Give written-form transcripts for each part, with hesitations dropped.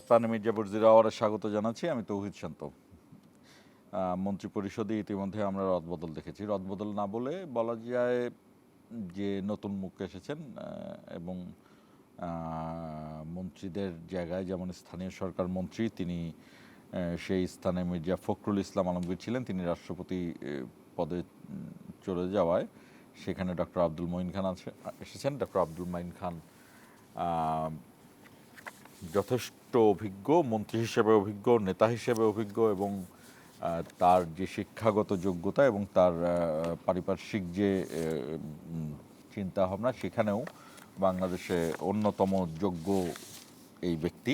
স্থানে মির্জা বর্জির আওয়ারে স্বাগত জানাচ্ছি। আমি তৌহিদ শান্ত। মন্ত্রিপরিষদে ইতিমধ্যে আমরা রদবদল দেখেছি। রদবদল না বলে বলা যায় যে নতুন মুখ এসেছেন এবং মন্ত্রীদের জায়গায় যেমন স্থানীয় সরকার মন্ত্রী তিনি সেই স্থানে মির্জা ফখরুল ইসলাম আলমগীর ছিলেন, তিনি রাষ্ট্রপতি পদে চলে যাওয়ায় সেখানে ডক্টর আব্দুল মঈন খান এসেছেন। ডক্টর আব্দুল মঈন খান যথেষ্ট অভিজ্ঞ, মন্ত্রী হিসেবে অভিজ্ঞ, নেতা হিসেবে অভিজ্ঞ এবং তার যে শিক্ষাগত যোগ্যতা এবং তার পারিপার্শ্বিক যে চিন্তা ভাবনা সেখানেও বাংলাদেশে অন্যতম যোগ্য এই ব্যক্তি।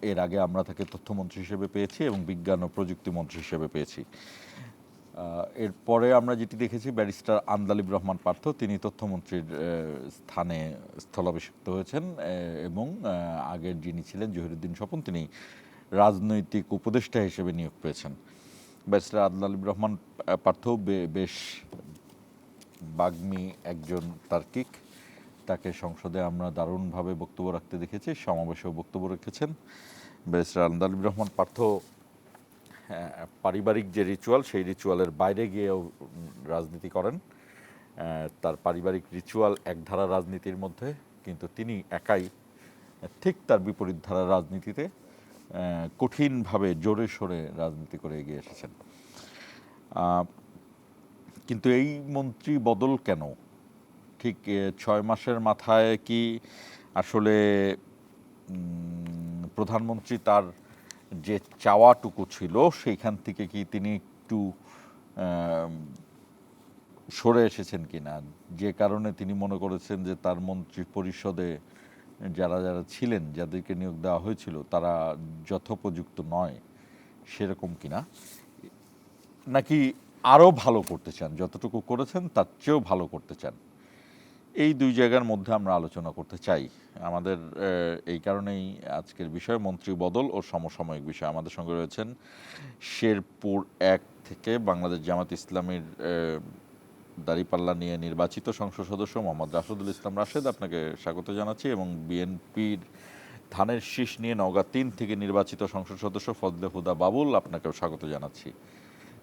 এর আগে আমরা তাকে তথ্যমন্ত্রী হিসেবে পেয়েছি এবং বিজ্ঞান ও প্রযুক্তি মন্ত্রী হিসেবে পেয়েছি। এরপরে আমরা যেটি দেখেছি ব্যারিস্টার আন্দালিব রহমান পার্থ, তিনি তথ্যমন্ত্রীর স্থানে স্থলাভিষিক্ত হয়েছেন এবং আগের যিনি ছিলেন জহিরুদ্দিন স্বপন তিনি রাজনৈতিক উপদেষ্টা হিসেবে নিয়োগ পেয়েছেন। ব্যারিস্টার আন্দালিব রহমান পার্থ বেশ বাগ্মী একজন তার্কিক, তাকে সংসদে আমরা দারুণভাবে বক্তব্য রাখতে দেখেছি, সমাবেশেও বক্তব্য রেখেছেন। ব্যারিস্টার আন্দালিব রহমান পার্থ পারিবারিক যে রিচুয়াল সেই রিচুয়ালের বাইরে গিয়েও রাজনীতি করেন। তার পারিবারিক রিচুয়াল এক ধারা রাজনীতির মধ্যে, কিন্তু তিনি একাই ঠিক তার বিপরীত ধারা রাজনীতিতে কঠিনভাবে জোরে সোরে রাজনীতি করে এগিয়ে এসেছেন। কিন্তু এই মন্ত্রী বদল কেন? ঠিক 6 মাসের মাথায় কি আসলে প্রধানমন্ত্রী তার যে চাওয়াটুকু ছিল সেইখান থেকে কি তিনি একটু সরে এসেছেন কিনা, যে কারণে তিনি মনে করেছেন যে তার মন্ত্রী পরিষদে যারা যারা ছিলেন, যাদেরকে নিয়োগ দেওয়া হয়েছিল তারা যথোপযুক্ত নয়, সেরকম কিনা, নাকি আরও ভালো করতে চান, যতটুকু করেছেন তার চেয়েও ভালো করতে চান? এই দুই জায়গার মধ্যে আমরা আলোচনা করতে চাই। আমাদের এই কারণেই আজকের বিষয় মন্ত্রী বদল ও সমসাময়িক বিষয়। আমাদের সঙ্গে রয়েছেন শেরপুর 1 থেকে বাংলাদেশ জামাত ইসলামীর দাঁড়িপাল্লা নিয়ে নির্বাচিত সংসদ সদস্য মোহাম্মদ রাশেদুল ইসলাম রাশেদ, আপনাকে স্বাগত জানাচ্ছি। এবং বিএনপির ধানের শীষ নিয়ে নওগাঁ 3 থেকে নির্বাচিত সংসদ সদস্য ফজলে হুদা বাবুল, আপনাকেও স্বাগত জানাচ্ছি।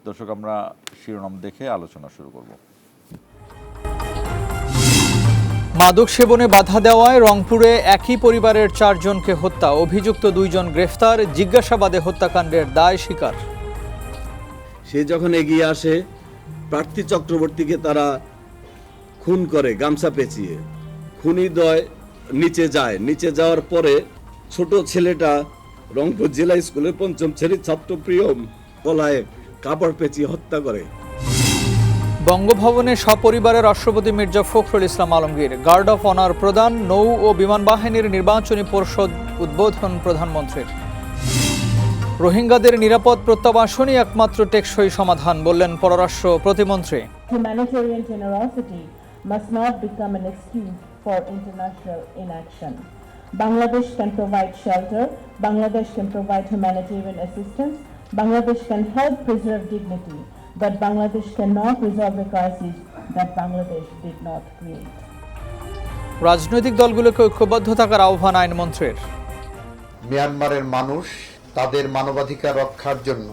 দর্শক, আমরা শিরোনাম দেখে আলোচনা শুরু করব। মাদক সেবনে বাধা দেওয়ায় রংপুরে একই পরিবারের 4 জনকে হত্যা, অভিযুক্ত 2 জন গ্রেফতার, জিজ্ঞাসাবাদে হত্যাকাণ্ডের দায় স্বীকার। সে যখন এগিয়ে আসে প্রার্থী চক্রবর্তীকে তারা খুন করে গামছা পেঁচিয়ে, খুনিদ্বয় নিচে যাওয়ার পরে ছোট ছেলেটা রংপুর জেলা স্কুলের 5ম শ্রেণীর ছাত্র প্রিয়ম গলায় কাপড় পেঁচিয়ে হত্যা করে। বঙ্গভবনে সপরিবারে রাষ্ট্রপতি Mirza Fakhrul Islam Alamgir, guard of honour প্রদান, নৌ ও বিমান বাহিনীর নির্বাচনী পরিষদ উদ্বোধন প্রধানমন্ত্রীর। রোহিঙ্গাদের নিরাপদ প্রত্যাবাসনই একমাত্র টেকসই সমাধান বললেন পররাষ্ট্র প্রতিমন্ত্রী। Humanitarian generosity must not become an excuse for international inaction. Bangladesh can provide shelter, Bangladesh can provide humanitarian assistance, Bangladesh can help preserve dignity, but Bangladesh cannot resolve a crisis that Bangladesh did not create. রাজনৈতিক দলগুলোকে ঐক্যবদ্ধ থাকার আহ্বান আইনমন্ত্রীর। মিয়ানমারের মানুষ তাদের মানবাধিকার রক্ষার জন্য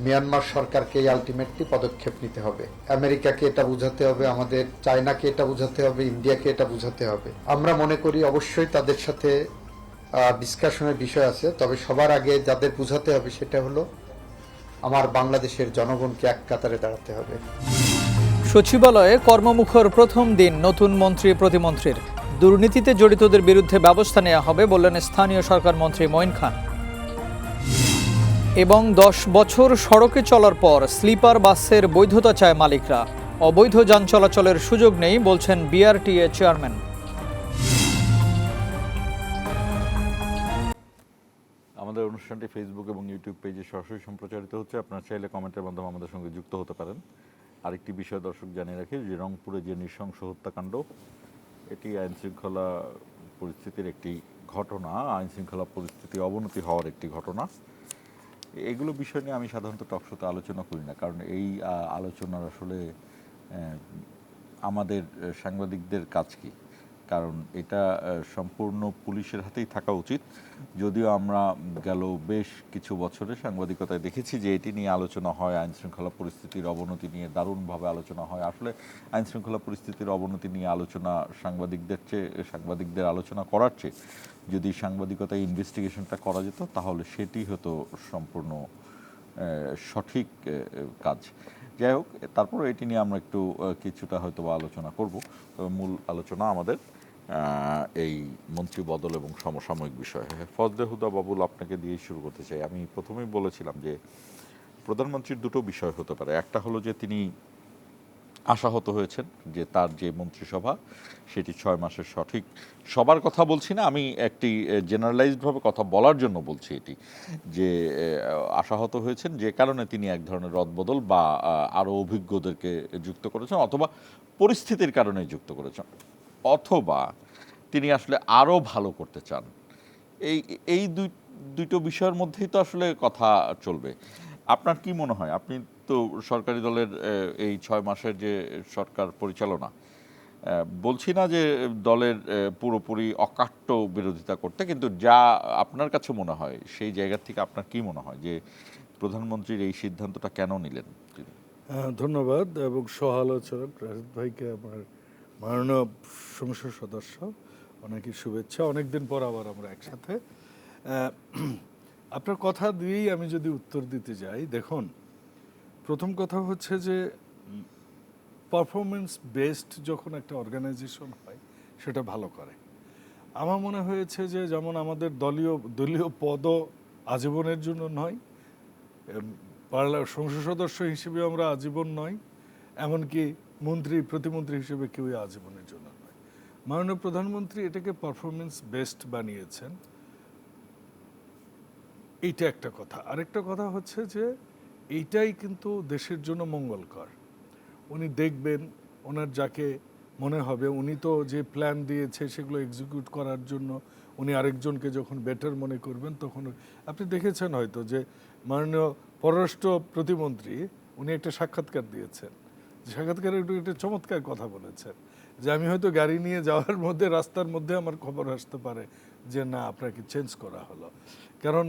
মিয়ানমার সরকারকে আলটিমেটলি পদক্ষেপ নিতে হবে। আমেরিকাকে এটা বুঝাতে হবে, আমাদের চায়নাকে এটা বুঝাতে হবে, ইন্ডিয়াকে এটা বুঝাতে হবে। আমরা মনে করি অবশ্যই তাদের সাথে ডিসকাশনের বিষয় আছে, তবে সবার আগে যাদের বুঝাতে হবে সেটা হলো আমার বাংলাদেশের জনগণকে এক কাতারে দাঁড়াতে হবে। সচিবালয়ে কর্মমুখর প্রথম দিন নতুন মন্ত্রী প্রতিমন্ত্রীর, দুর্নীতিতে জড়িতদের বিরুদ্ধে ব্যবস্থা নেওয়া হবে বললেন স্থানীয় সরকার মন্ত্রী মঈন খান। এবং 10 বছর সড়কে চলার পর স্লিপার বাসের বৈধতা চায় মালিকরা, অবৈধ যান চলাচলের সুযোগ নেই বলছেন বিআরটিএ চেয়ারম্যান। আমাদের অনুষ্ঠানটি ফেসবুক এবং ইউটিউব পেজে সরাসরি সম্প্রচারিত হচ্ছে, আপনারা চাইলে কমেন্টের মাধ্যমে আমাদের সঙ্গে যুক্ত হতে পারেন। আরেকটি বিষয় দর্শক জানিয়ে রাখি যে রংপুরে যে নৃশংস হত্যাকাণ্ড, এটি আইনশৃঙ্খলা পরিস্থিতির একটি ঘটনা, আইনশৃঙ্খলা পরিস্থিতি অবনতি হওয়ার একটি ঘটনা। এগুলো বিষয় নিয়ে আমি সাধারণত টকশোতে আলোচনা করি না, কারণ এই আলোচনার আসলে আমাদের সাংবাদিকদের কাজ কি? কারণ এটা সম্পূর্ণ পুলিশের হাতেই থাকা উচিত। যদিও আমরা গেল বেশ কিছু বছরে সাংবাদিকতায় দেখেছি যে এটি নিয়ে আলোচনা হয়, আইনশৃঙ্খলা পরিস্থিতির অবনতি নিয়ে দারুণভাবে আলোচনা হয়। আসলে আইনশৃঙ্খলা পরিস্থিতির অবনতি নিয়ে আলোচনা সাংবাদিকদের আলোচনা করার চেয়ে যদি সাংবাদিকতায় ইনভেস্টিগেশনটা করা যেত তাহলে সেটি হতো সম্পূর্ণ সঠিক কাজ। যাই হোক, তারপরে এটি নিয়ে আমরা একটু কিছুটা হয়তো বা আলোচনা করব। তবে মূল আলোচনা আমাদের এই মন্ত্রী বদল এবং সমসাময়িক বিষয়। ফজলে হুদা বাবুল, আপনাকে দিয়ে শুরু করতে চাই। আমি প্রথমেই বলেছিলাম যে প্রধানমন্ত্রীর দুটো বিষয় হতে পারে। একটা হলো যে তিনি আশাহত হয়েছেন যে তার যে মন্ত্রিসভা সেটি 6 মাসের সঠিক, সবার কথা বলছি না, আমি একটি জেনারেলাইজডভাবে কথা বলার জন্য বলছি এটি, যে আশাহত হয়েছেন যে কারণে তিনি এক ধরনের রদবদল বা আরও অভিজ্ঞদেরকে যুক্ত করেছেন, অথবা পরিস্থিতির কারণে যুক্ত করেছেন, অথবা তিনি আসলে আরও ভালো করতে চান। এই দুটো বিষয়ের মধ্যেই তো আসলে কথা চলবে। আপনার কি মনে হয়? আপনি তো সরকারি দলের এই 6 মাসের যে সরকার পরিচালনা, বলছি না যে দলের পুরোপুরি অকাট্য বিরোধিতা করতে, কিন্তু যা আপনার কাছে মনে হয় সেই জায়গা থেকে আপনার কি মনে হয় যে প্রধানমন্ত্রীর এই সিদ্ধান্তটা কেন নিলেন তিনি? ধন্যবাদ এবং সহ-আলোচক রাজীব ভাইকে, আমার মাননীয় সংসদ সদস্য, অনেকের শুভেচ্ছা। অনেকদিন পর আবার আমরা একসাথে। আপনার কথা দিয়েই আমি যদি উত্তর দিতে যাই, দেখুন, প্রথম কথা হচ্ছে যে পারফরমেন্স বেসড যখন একটা অর্গানাইজেশন হয় সেটা ভালো করে। আমার মনে হয়েছে যে যেমন আমাদের দলীয় পদও আজীবনের জন্য নয়, সংসদ সদস্য হিসেবে আমরা আজীবন নয়, এমনকি প্রতিমন্ত্রী হিসেবে কেউই আজীবনের জন্য নয়। মাননীয় প্রধানমন্ত্রী এটাকে পারফরমেন্স বেসড বানিয়েছেন, এইটা একটা কথা। আরেকটা কথা হচ্ছে যে এইটাই কিন্তু দেশের জন্য মঙ্গলকর। উনি দেখবেন ওনার যাকে মনে হবে, উনি তো যে প্ল্যান দিয়েছে সেগুলো এক্সিকিউট করার জন্য উনি আরেকজনকে যখন বেটার মনে করবেন, তখন আপনি দেখেছেন হয়তো যে মাননীয় পররাষ্ট্র প্রতিমন্ত্রী উনি একটা সাক্ষাৎকার দিয়েছেন, সাক্ষাৎকারে একটা চমৎকার কথা বলেছেন যে আমি হয়তো গাড়ি নিয়ে যাওয়ার মধ্যে রাস্তার মধ্যে আমার খবর আসতে পারে যে না, আপনাকে চেঞ্জ করা হলো। কারণ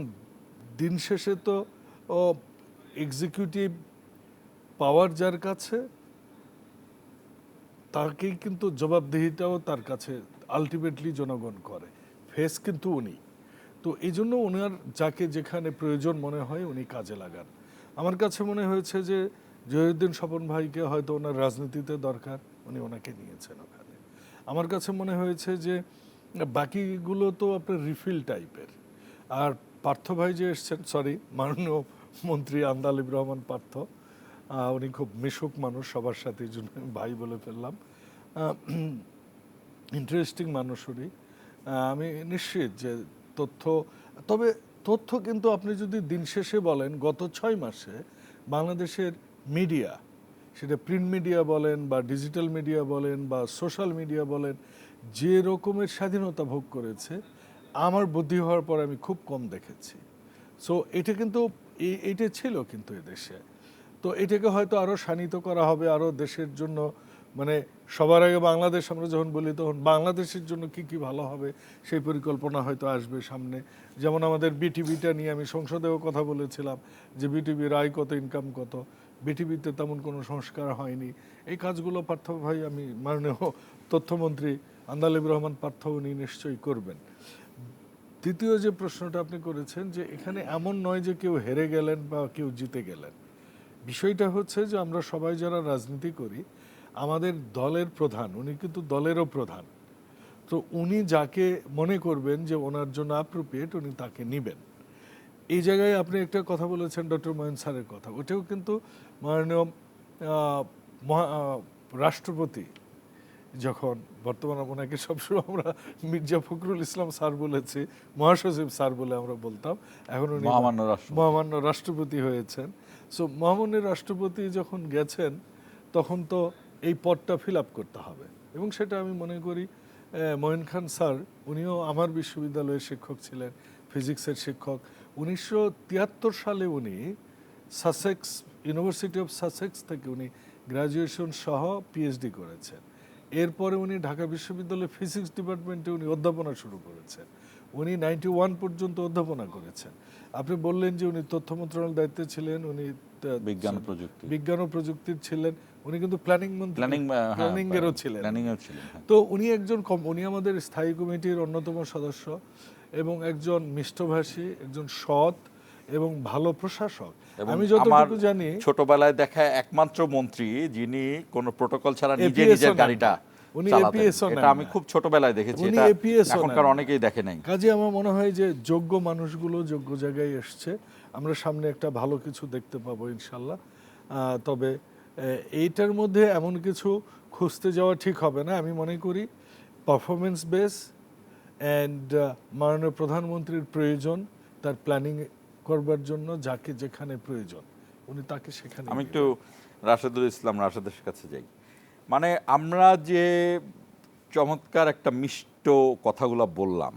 দিন শেষে তো এক্সিকিউটিভ পাওয়ার যার কাছে, তাকেই কিন্তু জবাবদিহিটাও তার কাছে আলটিমেটলি জনগণ করে, ফেস কিন্তু উনি। তো এই জন্য ওনার যাকে যেখানে প্রয়োজন মনে হয় উনি কাজে লাগান। আমার কাছে মনে হয়েছে যে জহিরুদ্দিন স্বপন ভাইকে হয়তো ওনার রাজনীতিতে দরকার, উনি ওনাকে নিয়েছেন ওখানে। আমার কাছে মনে হয়েছে যে বাকিগুলো তো আপনার রিফিল টাইপের। আর পার্থ ভাই যে এসছেন, মাননীয় মন্ত্রী আন্দালিব রহমান পার্থ, উনি খুব মিশুক মানুষ, সবার সাথে জন্য ভাই বলে ফেললাম, ইন্টারেস্টিং মানুষ উনি। আমি নিশ্চিত যে তথ্য কিন্তু আপনি যদি দিন শেষে বলেন গত 6 মাসে বাংলাদেশের মিডিয়া, সেটা প্রিন্ট মিডিয়া বলেন বা ডিজিটাল মিডিয়া বলেন বা সোশ্যাল মিডিয়া বলেন, যে রকমের স্বাধীনতা ভোগ করেছে আমার বুদ্ধি হওয়ার পর আমি খুব কম দেখেছি। সো এটা কিন্তু এইটা ছিল কিন্তু এদেশে। তো এটাকে হয়তো আরও শানিত করা হবে, আরও দেশের জন্য, মানে সবার আগে বাংলাদেশ আমরা যখন বলি তখন বাংলাদেশের জন্য কি কি ভালো হবে সেই পরিকল্পনা হয়তো আসবে সামনে। যেমন আমাদের বিটিভিটা নিয়ে আমি সংসদেও কথা বলেছিলাম যে বিটিভির আয় কত, ইনকাম কত, বিটিভিতে তেমন কোনো সংস্কার হয়নি। এই কাজগুলো পার্থ ভাই, আমি মাননীয় তথ্যমন্ত্রী আন্দালিব রহমান পার্থ উনি নিশ্চয়ই করবেন। দ্বিতীয় যে প্রশ্নটা আপনি করেছেন যে এখানে এমন নয় যে কেউ হেরে গেলেন বা কেউ জিতে গেলেন। বিষয়টা হচ্ছে যে আমরা সবাই যারা রাজনীতি করি, আমাদের দলের প্রধান, উনি কিন্তু দলেরও প্রধান। তো উনি যাকে মনে করবেন যে ওনার জন্য অ্যাপ্রোপ্রিয়েট উনি তাকে নেবেন। এই জায়গায় আপনি একটা কথা বলেছেন ডক্টর মঈন স্যারের কথা, ওটাও কিন্তু মাননীয় রাষ্ট্রপতি যখন, বর্তমানে ওনাকে সবসময় আমরা মির্জা ফখরুল ইসলাম স্যার বলেছি, মহাসচিব স্যার বলে আমরা বলতাম, এখন উনি মহামান্য রাষ্ট্রপতি হয়েছেন। সো মহামান্য রাষ্ট্রপতি যখন গেছেন তখন তো এই পদটা ফিল আপ করতে হবে, এবং সেটা আমি মনে করি মঈন খান স্যার, উনিও আমার বিশ্ববিদ্যালয়ের শিক্ষক ছিলেন, ফিজিক্সের শিক্ষক। 1973 সালে উনি সাসেক্স, ইউনিভার্সিটি অফ সাসেক্স থেকে উনি গ্র্যাজুয়েশন সহ পিএইচডি করেছেন। এরপরে উনি ঢাকা বিশ্ববিদ্যালয়ের ফিজিক্স ডিপার্টমেন্টে উনি অধ্যাপনা শুরু করেছেন। উনি 91 পর্যন্ত অধ্যাপনা করেছেন। আপনি বললেন যে উনি তথ্য মন্ত্রণালয়ের দায়িত্বে ছিলেন, উনি বিজ্ঞান প্রযুক্তি বিজ্ঞান ও প্রযুক্তির ছিলেন, উনি কিন্তু প্ল্যানিং এরও ছিলেন। তো উনি একজন উনি আমাদের স্থায়ী কমিটির অন্যতম সদস্য এবং একজন মিষ্টভাষী, একজন সৎ এবং ভালো প্রশাসক। আমি যতটুকু জানি ছোটবেলায় দেখা একমাত্র মন্ত্রী যিনি কোনো প্রটোকল ছাড়া নিজে APS নিজের নেন গাড়িটা না। উনি চালাতেন। APS ও এটা নেন আমি না। খুব ছোটবেলায় দেখেছি, উনি এটা APS ও এখনকার নেন না। অনেকেই দেখে নাই। কাজে আমার মনে হয় যে যোগ্য মানুষগুলো যোগ্য জায়গায় এসছে, আমরা সামনে একটা ভালো কিছু দেখতে পাবো ইনশাল্লাহ। তবে এইটার মধ্যে এমন কিছু খুঁজতে যাওয়া ঠিক হবে না। আমি মনে করি পারফরমেন্স বেস অ্যান্ড মাননীয় প্রধানমন্ত্রীর প্রয়োজন তার প্ল্যানিং করবার জন্য, যাকে যেখানে প্রয়োজন উনি তাকে সেখানে। আমি একটু রাশেদুল ইসলাম রাশেদের কাছে যাই। মানে আমরা যে চমৎকার একটা মিষ্ট কথাগুলো বললাম,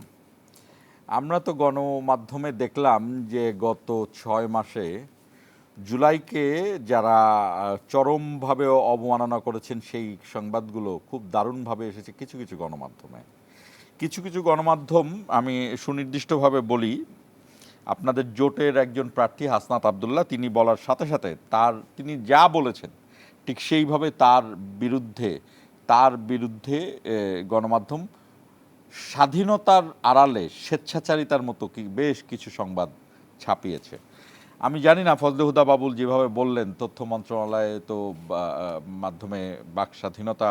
আমরা তো গণমাধ্যমে দেখলাম যে গত 6 মাসে জুলাইকে যারা চরমভাবে অবমাননা করেছেন সেই সংবাদগুলো খুব দারুণভাবে এসেছে কিছু কিছু গণমাধ্যমে। কিছু কিছু গণমাধ্যম, আমি সুনির্দিষ্টভাবে বলি, আপনাদের জোটের একজন প্রার্থী হাসনাত আব্দুল্লাহ, তিনি বলার সাথে সাথে তিনি যা বলেছেন ঠিক সেইভাবে তার বিরুদ্ধে গণমাধ্যম স্বাধীনতার আড়ালে স্বেচ্ছাচারিতার মতো বেশ কিছু সংবাদ ছাপিয়েছে। আমি জানি না ফজলে হুদা বাবুল যেভাবে বললেন তথ্য মন্ত্রণালয়ে তো মাধ্যমে বাক স্বাধীনতা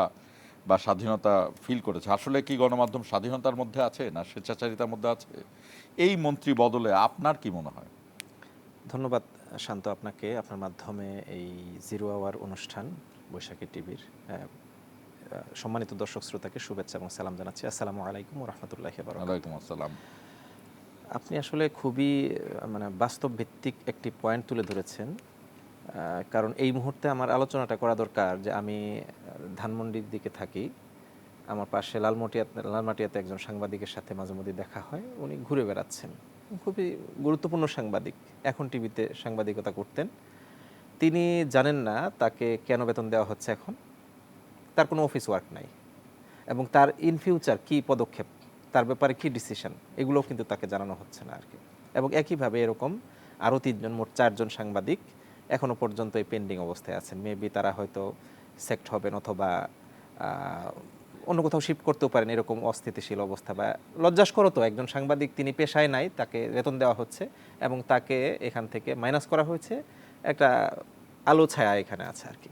বা স্বাধীনতা ফিল করেছে, আসলে কি গণমাধ্যম স্বাধীনতার মধ্যে আছে না স্বেচ্ছাচারিতার মধ্যে আছে? এই মন্ত্রী বদলে আপনার কি মনে হয়? ধন্যবাদ শান্ত আপনাকে, আপনার মাধ্যমে এই 0 আওয়ার অনুষ্ঠান বৈশাখী টিভির সম্মানিত দর্শক শ্রোতাকে শুভেচ্ছা এবং সালাম জানাচ্ছি। আসসালামু আলাইকুম ওয়া রাহমাতুল্লাহি ওয়া বারাকাতুহু। ওয়ালাইকুম আসসালাম। আপনি আসলে খুবই বাস্তব ভিত্তিক একটি পয়েন্ট তুলে ধরেছেন। কারণ এই মুহূর্তে আমার আলোচনাটা করা দরকার যে আমি ধানমন্ডির দিকে থাকি, আমার পাশে লালমাটিয়াতে একজন সাংবাদিকের সাথে মাঝে মধ্যে দেখা হয়। উনি ঘুরে বেড়াচ্ছেন, খুবই গুরুত্বপূর্ণ সাংবাদিক, এখন টিভিতে সাংবাদিকতা করতেন। তিনি জানেন না তাকে কেন বেতন দেওয়া হচ্ছে এখন, তার কোনো অফিস ওয়ার্ক নাই এবং তার ইন ফিউচার কী পদক্ষেপ, তার ব্যাপারে কী ডিসিশন, এগুলোও কিন্তু তাকে জানানো হচ্ছে না আর কি। এবং একইভাবে এরকম আরও 3 জন, মোট 4 জন সাংবাদিক এখনও পর্যন্ত এই পেন্ডিং অবস্থায় আছেন। মেবি তারা হয়তো সেক্ট হবেন অথবা অন্য কোথাও শিফট করতেও পারেন, এরকম অস্থিতিশীল অবস্থা। বা লজ্জাস্কর তো, একজন সাংবাদিক তিনি পেশায় নাই, তাকে বেতন দেওয়া হচ্ছে এবং তাকে এখান থেকে মাইনাস করা হয়েছে, একটা আলো ছায়া এখানে আছে আর কি।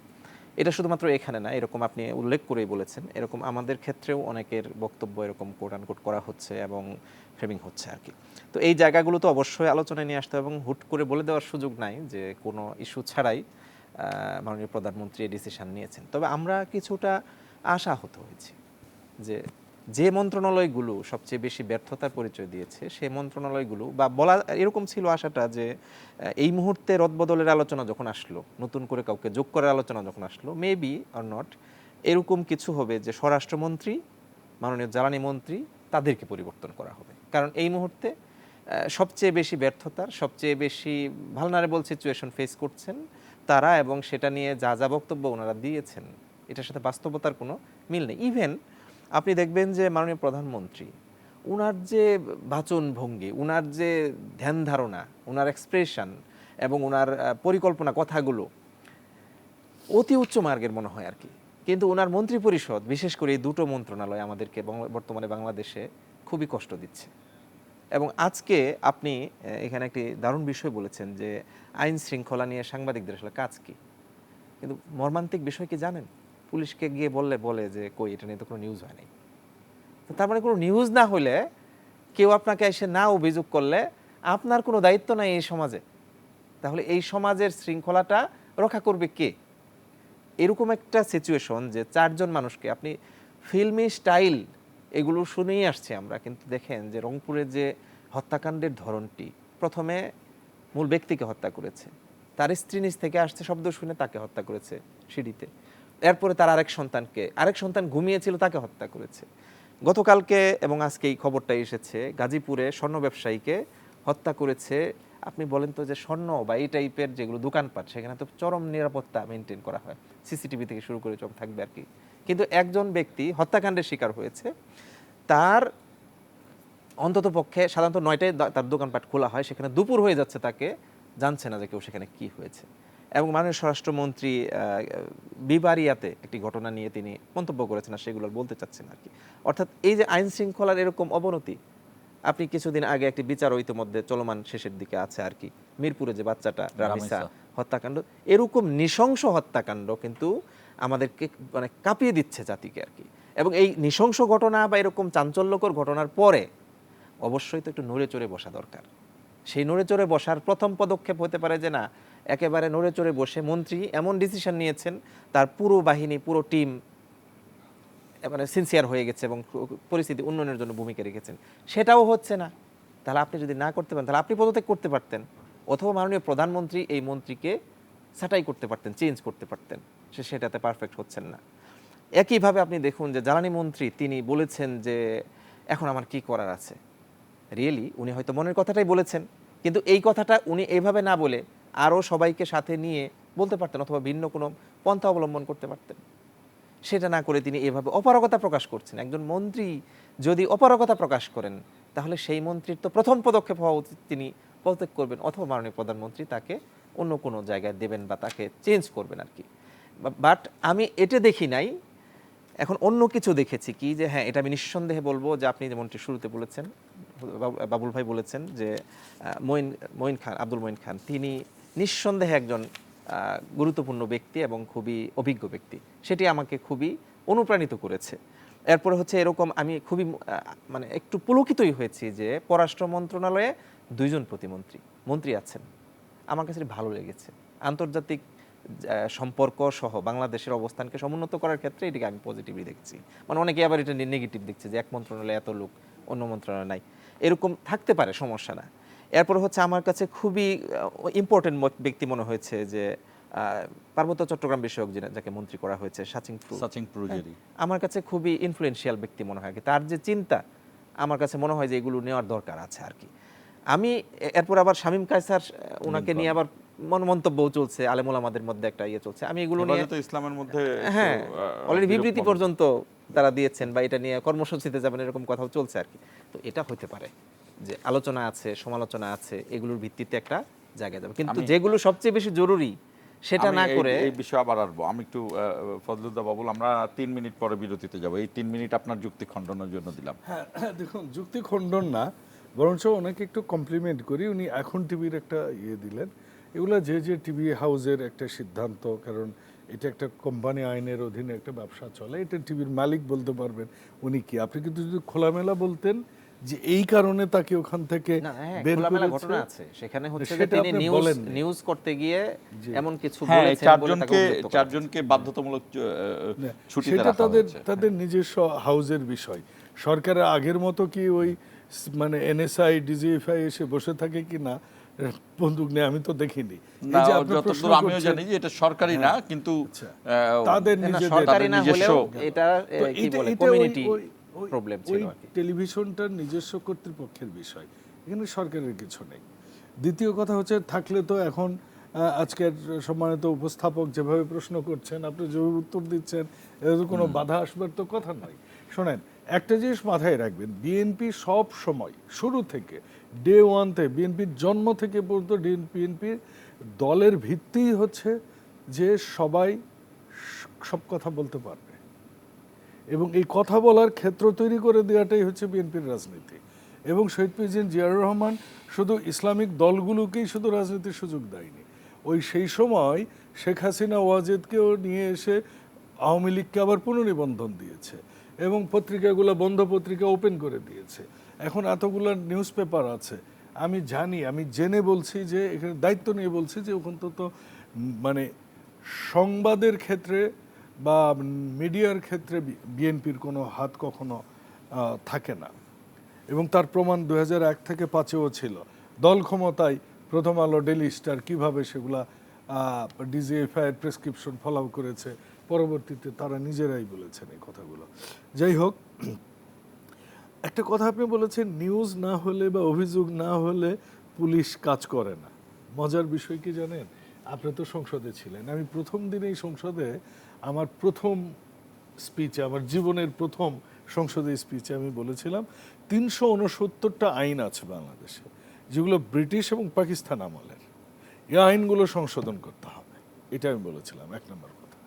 এটা শুধুমাত্র এখানে না, এরকম আপনি উল্লেখ করেই বলেছেন, এরকম আমাদের ক্ষেত্রেও অনেকের বক্তব্য এরকম কোট আনকোট করা হচ্ছে এবং ফ্রেমিং হচ্ছে আর কি। তো এই জায়গাগুলো তো অবশ্যই আলোচনায় নিয়ে আসতে হবে এবং হুট করে বলে দেওয়ার সুযোগ নাই যে কোনো ইস্যু ছাড়াই মাননীয় প্রধানমন্ত্রী এই ডিসিশন নিয়েছেন। তবে আমরা কিছুটা আশাহত হয়েছি যে মন্ত্রণালয়গুলো সবচেয়ে বেশি ব্যর্থতার পরিচয় দিয়েছে সেই মন্ত্রণালয়গুলো, বা বলা এরকম ছিল আশাটা যে এই মুহূর্তে রদবদলের আলোচনা যখন আসলো, নতুন করে কাউকে যোগ করার আলোচনা যখন আসলো, মেবি অর নট এরকম কিছু হবে যে স্বরাষ্ট্রমন্ত্রী, মাননীয় জ্বালানি মন্ত্রী, তাদেরকে পরিবর্তন করা হবে। কারণ এই মুহূর্তে সবচেয়ে বেশি ব্যর্থতার, সবচেয়ে বেশি ভালনারেবল সিচুয়েশন ফেস করছেন তারা, এবং সেটা নিয়ে যা যা বক্তব্য ওনারা দিয়েছেন এটার সাথে বাস্তবতার কোনো মিল নেই। ইভেন আপনি দেখবেন যে মাননীয় প্রধানমন্ত্রী, উনার যে বাচন ভঙ্গি, উনার যে ধ্যান ধারণা, উনার এক্সপ্রেশন এবং উনার পরিকল্পনা, কথাগুলো অতি উচ্চ মার্গের মনে হয় আর কি। কিন্তু ওনার মন্ত্রী পরিষদ, বিশেষ করে এই 2টো মন্ত্রণালয় আমাদেরকে বর্তমানে বাংলাদেশে খুবই কষ্ট দিচ্ছে। এবং আজকে আপনি এখানে একটি দারুণ বিষয় বলেছেন যে আইন শৃঙ্খলা নিয়ে সাংবাদিকদের আসলে কাজ কি, কিন্তু মর্মান্তিক বিষয় কি জানেন? পুলিশকে গিয়ে বলে যে কই, এটা নিয়ে তো কোনো নিউজ হয় নাই। তো তার মানে কোনো নিউজ না হলে, কেউ আপনাকে এসে না অভিযোগ করলে আপনার কোনো দায়িত্ব নাই এই সমাজে। তাহলে এই সমাজের শৃঙ্খলাটা রক্ষা করবে কে? এরকম একটা সিচুয়েশন যে 4 জন মানুষকে, আপনি ফিল্মি স্টাইল এগুলো শুনেই আসছে আমরা, কিন্তু দেখেন যে রংপুরের যে হত্যাকাণ্ডের ধরনটি, প্রথমে মূল ব্যক্তিকে হত্যা করেছে, তার স্ত্রী নিজ থেকে আসছে শব্দ শুনে তাকে হত্যা করেছে সিঁড়িতে, এরপরে তার আরেক সন্তান ঘুমিয়েছিল তাকে হত্যা করেছে। গতকালকে এবং আজকে এই খবরটা এসেছে, গাজীপুরে স্বর্ণ ব্যবসায়ীকে হত্যা করেছে আপনি বলেন তো যে স্বর্ণ বা এই টাইপের যেগুলো দোকানপাট সেখানে তো চরম নিরাপত্তা মেনটেন করা হয়, সিসিটিভি থেকে শুরু করে সব থাকবে আর কি। কিন্তু একজন ব্যক্তি হত্যাকাণ্ডের শিকার হয়েছে, তার অন্তত পক্ষে সাধারণত 9টায় তার দোকানপাট খোলা হয়, সেখানে দুপুর হয়ে যাচ্ছে, তাকে জানছে না যে কেউ সেখানে কি হয়েছে। এবং মাননীয় স্বরাষ্ট্রমন্ত্রী বিবারিয়াতে একটি ঘটনা নিয়ে তিনি মন্তব্য করেছেন, আর সেগুলো বলতে চাচ্ছেন আর কি। অর্থাৎ এই যে আইন শৃঙ্খলার এরকম অবনতি, আপনি কিছুদিন আগে একটি বিচারও ইতিমধ্যে চলমান শেষের দিকে আছে আর কি, মিরপুরে যে বাচ্চাটা রামিসা হত্যাকাণ্ড, এরকম নৃশংস হত্যাকাণ্ড কিন্তু আমাদেরকে মানে কাঁপিয়ে দিচ্ছে জাতিকে আর কি। এবং এই নৃশংস ঘটনা বা এরকম চাঞ্চল্যকর ঘটনার পরে অবশ্যই তো একটু নড়ে চড়ে বসা দরকার। সেই নড়ে চড়ে বসার প্রথম পদক্ষেপ হতে পারে যে না, একেবারে নড়ে চড়ে বসে মন্ত্রী এমন ডিসিশন নিয়েছেন, তার পুরো বাহিনী পুরো টিম মানে সিনসিয়ার হয়ে গেছে এবং পরিস্থিতি উন্নয়নের জন্য ভূমিকা রেখেছেন, সেটাও হচ্ছে না। তাহলে আপনি যদি না করতে পারেন, তাহলে আপনি পদত্যাগ করতে পারতেন, অথবা মাননীয় প্রধানমন্ত্রী এই মন্ত্রীকে ছাঁটাই করতে পারতেন, চেঞ্জ করতে পারতেন, সেটাতে পারফেক্ট হচ্ছেন না। একইভাবে আপনি দেখুন যে জ্বালানি মন্ত্রী তিনি বলেছেন যে এখন আমার কি করার আছে। রিয়েলি উনি হয়তো মনের কথাটাই বলেছেন, কিন্তু এই কথাটা উনি এইভাবে না বলে আরও সবাইকে সাথে নিয়ে বলতে পারতেন, অথবা ভিন্ন কোনো পন্থা অবলম্বন করতে পারতেন। সেটা না করে তিনি এভাবে অপারগতা প্রকাশ করছেন। একজন মন্ত্রী যদি অপারগতা প্রকাশ করেন, তাহলে সেই মন্ত্রীর তো প্রথম পদক্ষেপ হওয়া উচিত তিনি পদত্যাগ করবেন, অথবা মাননীয় প্রধানমন্ত্রী তাকে অন্য কোনো জায়গায় দেবেন বা তাকে চেঞ্জ করবেন আর কি। বাট আমি এটা দেখি নাই, এখন অন্য কিছু দেখেছি কি, যে হ্যাঁ, এটা আমি নিঃসন্দেহে বলবো যে আপনি যেমনটি শুরুতে বলেছেন, বাবুল ভাই বলেছেন যে মঈন খান, আব্দুল মঈন খান, তিনি নিঃসন্দেহে একজন গুরুত্বপূর্ণ ব্যক্তি এবং খুবই অভিজ্ঞ ব্যক্তি, সেটি আমাকে খুবই অনুপ্রাণিত করেছে। এরপরে হচ্ছে এরকম আমি খুবই মানে একটু পুলকিতই হয়েছি যে পররাষ্ট্র মন্ত্রণালয়ে 2জন মন্ত্রী আছেন, আমার কাছে ভালো লেগেছে। আন্তর্জাতিক সম্পর্ক সহ বাংলাদেশের অবস্থানকে সমুন্নত করার ক্ষেত্রে এটিকে আমি পজিটিভলি দেখছি। মানে অনেকে আবার এটা নেগেটিভ দেখছে যে এক মন্ত্রণালয়ে এত লোক, অন্য মন্ত্রণালয় নাই, এরকম থাকতে পারে, সমস্যা না। এরপর হচ্ছে আমার কাছে খুবই ইম্পর্টেন্ট ব্যক্তি মনে হয়েছে যে পার্বত্য চট্টগ্রাম বিষয়ক যাকে মন্ত্রী করা হয়েছে সাচিং প্রুজেরি, আমার কাছে খুবই ইনফ্লুয়েন্সিয়াল ব্যক্তি মনে হয়। তার যে চিন্তা, আমার কাছে মনে হয় যে এগুলো নেওয়ার দরকার আছে আর কি। আমি এরপর আবার শামীম কায়সার, ওনাকে নিয়ে আবার মন্তব্য চলছে, আলেমুল আমাদের মধ্যে একটা ইয়ে চলছে, আমি এগুলো নিয়ে ইসলামের মধ্যে হ্যাঁ অলরেডি বিবৃতি পর্যন্ত তারা দিয়েছেন, বা এটা নিয়ে কর্মসূচিতে যাবেন এরকম কথাও চলছে আর কি। তো এটা হতে পারে যে আলোচনা আছে, সমালোচনা আছে, এগুলোর ভিত্তিতে একটা জায়গায় যাবে, কিন্তু যেগুলো সবচেয়ে বেশি জরুরি সেটা না করে এই বিষয়ে আবার আসবো। আমি একটু ফজলুদ্দাহ বাবুল, আমরা 3 মিনিট পরে বিরতিতে যাব, এই 3 মিনিট আপনার যুক্তি খণ্ডনের জন্য দিলাম। হ্যাঁ, দেখুন, যুক্তি খণ্ডন না, বরঞ্চ ওনাকে একটু কমপ্লিমেন্ট করি। উনি এখন টিভির একটা ইয়ে দিলেন, এগুলো যে টিভি হাউসের একটা সিদ্ধান্ত, কারণ এটা একটা কোম্পানি আইনের অধীনে একটা ব্যবসা চলে, এটা টিভির মালিক বলতে পারবেন উনি কি। আপনি কিন্তু যদি খোলামেলা বলতেন যে এই কারণে তাকে ওখান থেকে বের করেছে, ঘটনা আছে সেখানে, হচ্ছে যে তিনি নিউজ করতে গিয়ে এমন কিছু বলেছেন, চারজনকে বাধ্যতামূলক ছুটি সেটা দেওয়া হয়েছে। তাদের নিজস্ব হাউসের বিষয়। সরকারের আগের মতো কি ওই মানে এনএসআই ডিজিএফআই এসে বসে থাকে কি না বন্দুক নিয়ে, আমি তো দেখিনি। যতদূর আমিও জানি যে এটা সরকারি না, কিন্তু তাদের সরকারি না হলেও এটা কি বলে কমিউনিটি প্রবলেম ছিল আর কি। টেলিভিশনটার নিজস্ব কর্তৃপক্ষের বিষয়, এখানে সরকারের কিছু নেই। দ্বিতীয় কথা হচ্ছে, থাকলে তো এখন আজকের সম্মানিত উপস্থাপক যেভাবে প্রশ্ন করছেন, আপনি যেভাবে উত্তর দিচ্ছেন, এর কোনো বাধা আসবার তো কথা নয়। শোনেন, একটা জিনিস মাথায় রাখবেন, বিএনপি সব সময় শুরু থেকে ডে ওয়ানতে, বিএনপির জন্ম থেকে পর্যন্ত বিএনপির দলের ভিত্তিই হচ্ছে যে সবাই সব কথা বলতে পারবে, এবং এই কথা বলার ক্ষেত্র তৈরি করে দেওয়াটাই হচ্ছে বিএনপির রাজনীতি। এবং শহীদ প্রেসিডেন্ট জিয়াউর রহমান শুধু ইসলামিক দলগুলোকেই শুধু রাজনীতির সুযোগ দেয়নি, সেই সময় শেখ হাসিনা ওয়াজেদকেও নিয়ে এসে আওয়ামী লীগকে আবার পুনর্নিবন্ধন দিয়েছে, এবং পত্রিকাগুলো বন্ধ পত্রিকা ওপেন করে দিয়েছে। এখন এতগুলো নিউজ পেপার আছে, আমি জানি, আমি জেনে বলছি যে এখানে দায়িত্ব নিয়ে বলছি যে অন্তত মানে সংবাদের ক্ষেত্রে বা মিডিয়ার ক্ষেত্রে বিএনপির কোনো হাত কখনো থাকে না। এবং তার প্রমাণ 2001 থেকে 5-এও ছিল। দল ক্ষমতায় প্রথম আলো, ডেইলি স্টার কীভাবে সেগুলা ডিজিএফআইয়ের প্রেসক্রিপশন ফলো করেছে, পরবর্তীতে তারা নিজেরাই বলেছেন এই কথাগুলো। যাই হোক, একটা কথা আপনি বলেছেন, নিউজ না হলে বা অভিযোগ না হলে পুলিশ কাজ করে না। মজার বিষয় কি জানেন, আপনি তো সংসদে ছিলেন, আমি প্রথম দিনেই সংসদে আমার প্রথম স্পিচে, আমার জীবনের প্রথম সংসদে স্পিচে আমি বলেছিলাম 369টা আইন আছে বাংলাদেশে যেগুলো ব্রিটিশ এবং পাকিস্তান আমলের, এই আইনগুলো সংশোধন করতে হবে, এটা আমি বলেছিলাম। এক নম্বর কথা,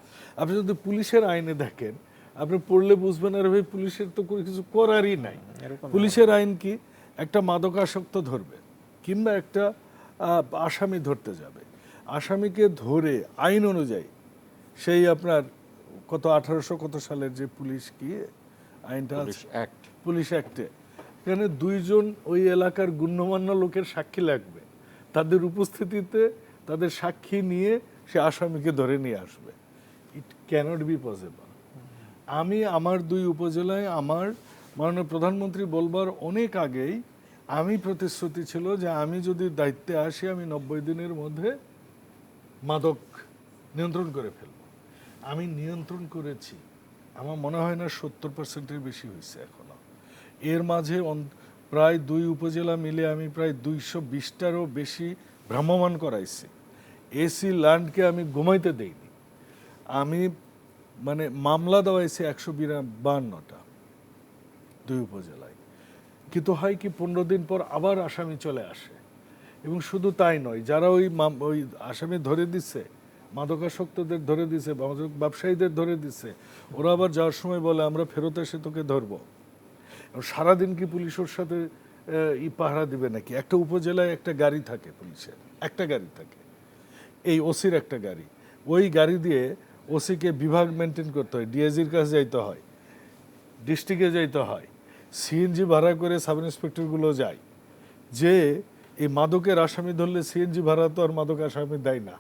আপনি যদি পুলিশের আইনে দেখেন, আপনি পড়লে বুঝবেন আর ভাই পুলিশের তো কোনো কিছু করারই নাই। পুলিশের আইন কি, একটা মাদকাসক্ত ধরবে কিংবা একটা আসামি ধরতে যাবে, আসামিকে ধরে আইন অনুযায়ী সেই আপনার কত 1800 কত সালের যে পুলিশ কি আইনটা আছে, পুলিশ অ্যাক্টে, এখানে 2 জন ওই এলাকার গণ্যমান্য লোকের সাক্ষী লাগবে, তাদের উপস্থিতিতে তাদের সাক্ষী নিয়ে সে আসামিকে ধরে নিয়ে আসবে। ইট ক্যানট বি পসিবল। আমি আমার 2 উপজেলায় আমার মাননীয় প্রধানমন্ত্রী বলবার অনেক আগেই আমি প্রতিশ্রুতি ছিল যে আমি যদি দায়িত্বে আসি আমি 90 দিনের মধ্যে মাদক নিয়ন্ত্রণ করে ফেলব। আমি নিয়ন্ত্রণ করেছি, আমার মনে হয় না 70%-এর বেশি হয়েছে এখনো। এর মাঝে প্রায় 2 উপজেলা মিলে আমি প্রায় 220টারও বেশি ভ্রাম্যমাণ করাইছি। এসি ল্যান্ডকে আমি ঘুমাইতে দেইনি। আমি মানে মামলা দেওয়াইছি 152টা 2 উপজেলায়। কিন্তু হয় কি 15 দিন পর আবার আসামি চলে আসে, এবং শুধু তাই নয়, যারা ওই আসামি ধরে দিচ্ছে, মাদকাসক্তদের ধরে দিছে, মাদক ব্যবসায়ীদের ধরে দিছে, ওরা আবার যাওয়ার সময় বলে আমরা ফেরত এসে তোকে ধরবো। সারাদিন কি পুলিশ ওর সাথে পাহারা দিবে নাকি? একটা উপজেলায় একটা গাড়ি থাকে পুলিশের, একটা গাড়ি থাকে, এই ওসির একটা গাড়ি, ওই গাড়ি দিয়ে ওসিকে বিভাগ মেনটেন করতে হয়, ডিআইজির কাছে যাইতে হয়, ডিস্ট্রিক্টে যাইতে হয়, সিএনজি ভাড়া করে সাব ইন্সপেক্টরগুলো যায়, যে এই মাদকের আসামি ধরলে সিএনজি ভাড়া তো আর মাদক আসামি দেয় না,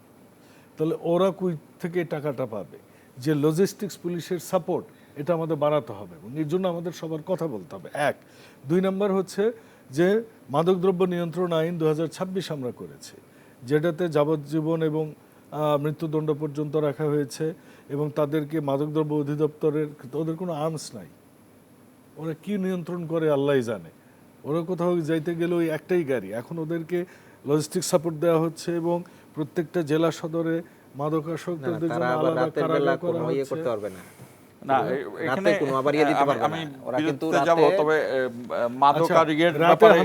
তাহলে ওরা কই থেকে টাকাটা পাবে? যে লজিস্টিক্স পুলিশের সাপোর্ট, এটা আমাদের বাড়াতে হবে এবং এর জন্য আমাদের সবার কথা বলতে হবে। 1 2 নম্বর হচ্ছে যে মাদকদ্রব্য নিয়ন্ত্রণ আইন 2026 আমরা করেছি, যেটাতে যাবজ্জীবন এবং মৃত্যুদণ্ড পর্যন্ত রাখা হয়েছে, এবং তাদেরকে মাদকদ্রব্য অধিদপ্তরের, ওদের কোনো আর্মস নাই, ওরা কি নিয়ন্ত্রণ করে আল্লাহই জানে। ওরা কোথাও যাইতে গেলে ওই একটাই গাড়ি, এখন ওদেরকে লজিস্টিক সাপোর্ট দেওয়া হচ্ছে এবং প্রত্যেকটা জেলা সদরে মাদকাসক্তদের জন্য আলাদা কারাগার করা হচ্ছে। না, এখানে আমি বিরতিতে যাব, তবে মাদক আর ইয়ের ব্যাপারে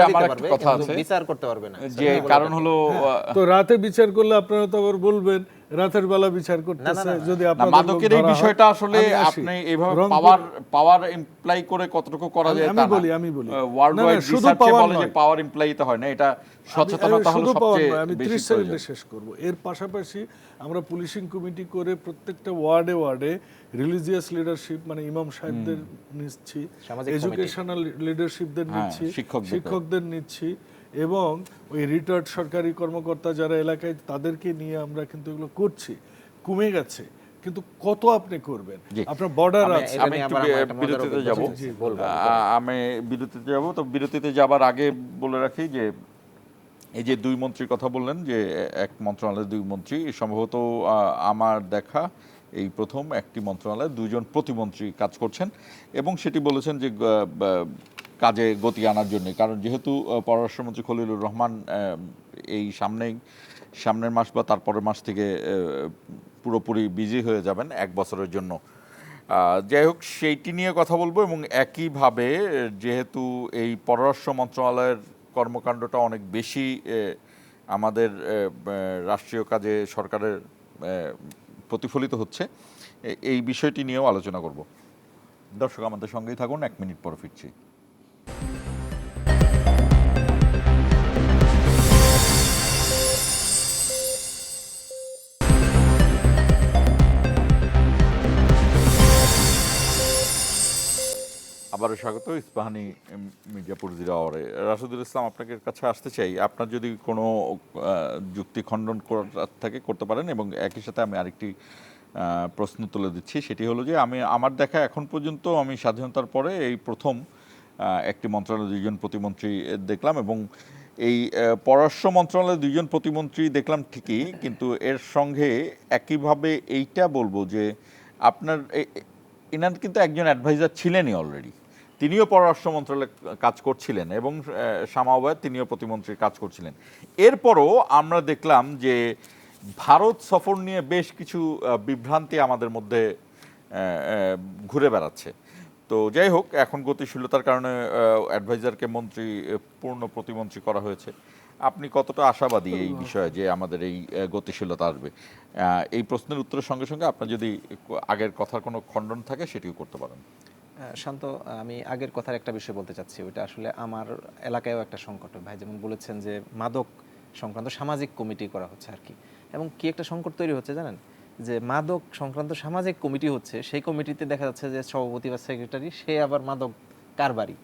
আমার একটা কথা আছে, বিচার করতে পারবে না, যে কারণ হলো তো রাতে বিচার করলে আপনারা তো আবার বলবেন রাতের বেলা বিচার করতেছে। যদি আপনাদের মাদকের এই বিষয়টা আসলে আপনি এইভাবে পাওয়ার ইমপ্লাই করে কতটুকু করা যায়, আমি বলি ওয়ার্ল্ড ওয়াইড রিসার্চে বলে যে পাওয়ার ইমপ্লাইতে হয় না, এটা সচেতনতা হলো সবচেয়ে আমি 30 সেকেন্ডে শেষ করব। এর পাশাপাশি আমরা পুলিশিং কমিটি করে প্রত্যেকটা ওয়ার্ডে ওয়ার্ডে রিলিজিয়াস লিডারশিপ, মানে ইমাম সাহেবদের নিচ্ছি, এডুকেশনাল লিডারশিপদের নিচ্ছি, শিক্ষকদের নিচ্ছি, এবং ওই রিটায়ার্ড সরকারি কর্মকর্তা যারা এলাকায়, তাদেরকে নিয়ে আমরা কিন্তু এগুলো করছি। কমে গেছে, কিন্তু কত আপনি করবেন? আপনার বর্ডার আছে। আমি একটু বিরতিতে যাব, আমি বিরতিতে যাব। তো বিরতিতে যাবার আগে বলে রাখি যে এই যে 2 মন্ত্রীর কথা বললেন, যে এক মন্ত্রণালয়ের 2 মন্ত্রী, সম্ভবত আমার দেখা এই প্রথম একটি মন্ত্রণালয়ে 2 জন প্রতিমন্ত্রী কাজ করছেন, এবং সেটি বলেছেন যে কাজে গতি আনার জন্য। কারণ যেহেতু পররাষ্ট্রমন্ত্রী খলিলুর রহমান এই সামনের মাস বা তারপরের মাস থেকে পুরোপুরি বিজি হয়ে যাবেন 1 বছরের জন্য। যাই হোক, সেইটি নিয়ে কথা বলবো, এবং একইভাবে যেহেতু এই পররাষ্ট্র মন্ত্রণালয়ের কর্মকাণ্ডটা অনেক বেশি আমাদের রাষ্ট্রীয় কাজে সরকারের প্রতিফলিত হচ্ছে, এই বিষয়টি নিয়েও আলোচনা করব। দর্শক আমাদের সঙ্গেই থাকুন, 1 মিনিট পরে ফিরছি। আবারও স্বাগত ইস্পাহানি মির্জাপুর 0 আওয়ারে। রাশেদুল ইসলাম, আপনাকে কাছে আসতে চাই, আপনার যদি কোনো যুক্তি খণ্ডন করার থাকে করতে পারেন, এবং একই সাথে আমি আরেকটি প্রশ্ন তুলে দিচ্ছি। সেটি হলো যে আমার দেখা এখন পর্যন্ত আমি স্বাধীনতার পরে এই প্রথম একটি মন্ত্রণালয়ে 2 জন প্রতিমন্ত্রী দেখলাম, এবং এই পররাষ্ট্র মন্ত্রণালয়ে 2 জন প্রতিমন্ত্রী দেখলাম ঠিকই, কিন্তু এর সঙ্গে একইভাবে এইটা বলবো যে আপনার এনার কিন্তু একজন অ্যাডভাইজার ছিলেনই অলরেডি, তিনিও পররাষ্ট্র মন্ত্রণালয়ে কাজ করছিলেন এবং শামা ওবায়দ তিনিও প্রতিমন্ত্রীর কাজ করছিলেন। এরপরও আমরা দেখলাম যে ভারত সফর নিয়ে বেশ কিছু বিভ্রান্তি আমাদের মধ্যে ঘুরে বেড়াচ্ছে। তো যাই হোক, এখন গতিশীলতার কারণে অ্যাডভাইজারকে পূর্ণ প্রতিমন্ত্রী করা হয়েছে। আপনি কতটা আশাবাদী এই বিষয়ে যে আমাদের এই গতিশীলতা আসবে? এই প্রশ্নের উত্তরের সঙ্গে সঙ্গে আপনার যদি আগের কথার কোনো খণ্ডন থাকে সেটিও করতে পারেন। শান্ত, আমি আগের কথার একটা বিষয় বলতে চাচ্ছি, ওইটা আসলে আমার এলাকায়ও একটা সংকট। ভাই যেমন বলেছেন যে মাদক সংক্রান্ত সামাজিক কমিটি করা হচ্ছে আর কি, এবং কি একটা সংকট তৈরি হচ্ছে জানেন, যে মাদক সংক্রান্ত সামাজিক কমিটি হচ্ছে, সেই কমিটিতে দেখা যাচ্ছে যে সভাপতি বা সেক্রেটারি সে আবার মাদক কারবারি,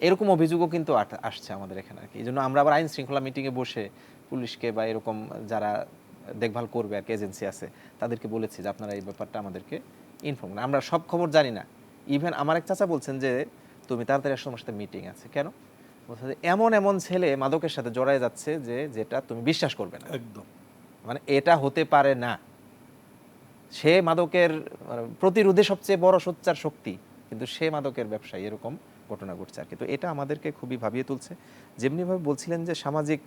এরকম অভিযোগও কিন্তু আসছে আমাদের এখানে আর কি। এই জন্য আমরা আবার আইন শৃঙ্খলা মিটিংয়ে বসে পুলিশকে বা এরকম যারা দেখভাল করবে আর কি এজেন্সি আছে তাদেরকে বলেছি যে আপনারা এই ব্যাপারটা আমাদেরকে ইনফর্ম করেন, আমরা সব খবর জানি না। ইভেন আমার এক চাচা বলছেন যে তুমি তাড়াতাড়ি আসলে আমার সাথে মিটিং আছে। কেন? বলছে যে এমন এমন ছেলে মাদকের সাথে জড়ায় যাচ্ছে যে যেটা তুমি বিশ্বাস করবে না, একদম মানে এটা হতে পারে না। সে মাদকের প্রতিরোধে সবচেয়ে বড় সোচ্চার শক্তি, কিন্তু সে মাদকের ব্যবসায়ী, এরকম ঘটনা ঘটছে আর কি। তো এটা আমাদেরকে খুবই ভাবিয়ে তুলছে। যেমনিভাবে বলছিলেন যে সামাজিক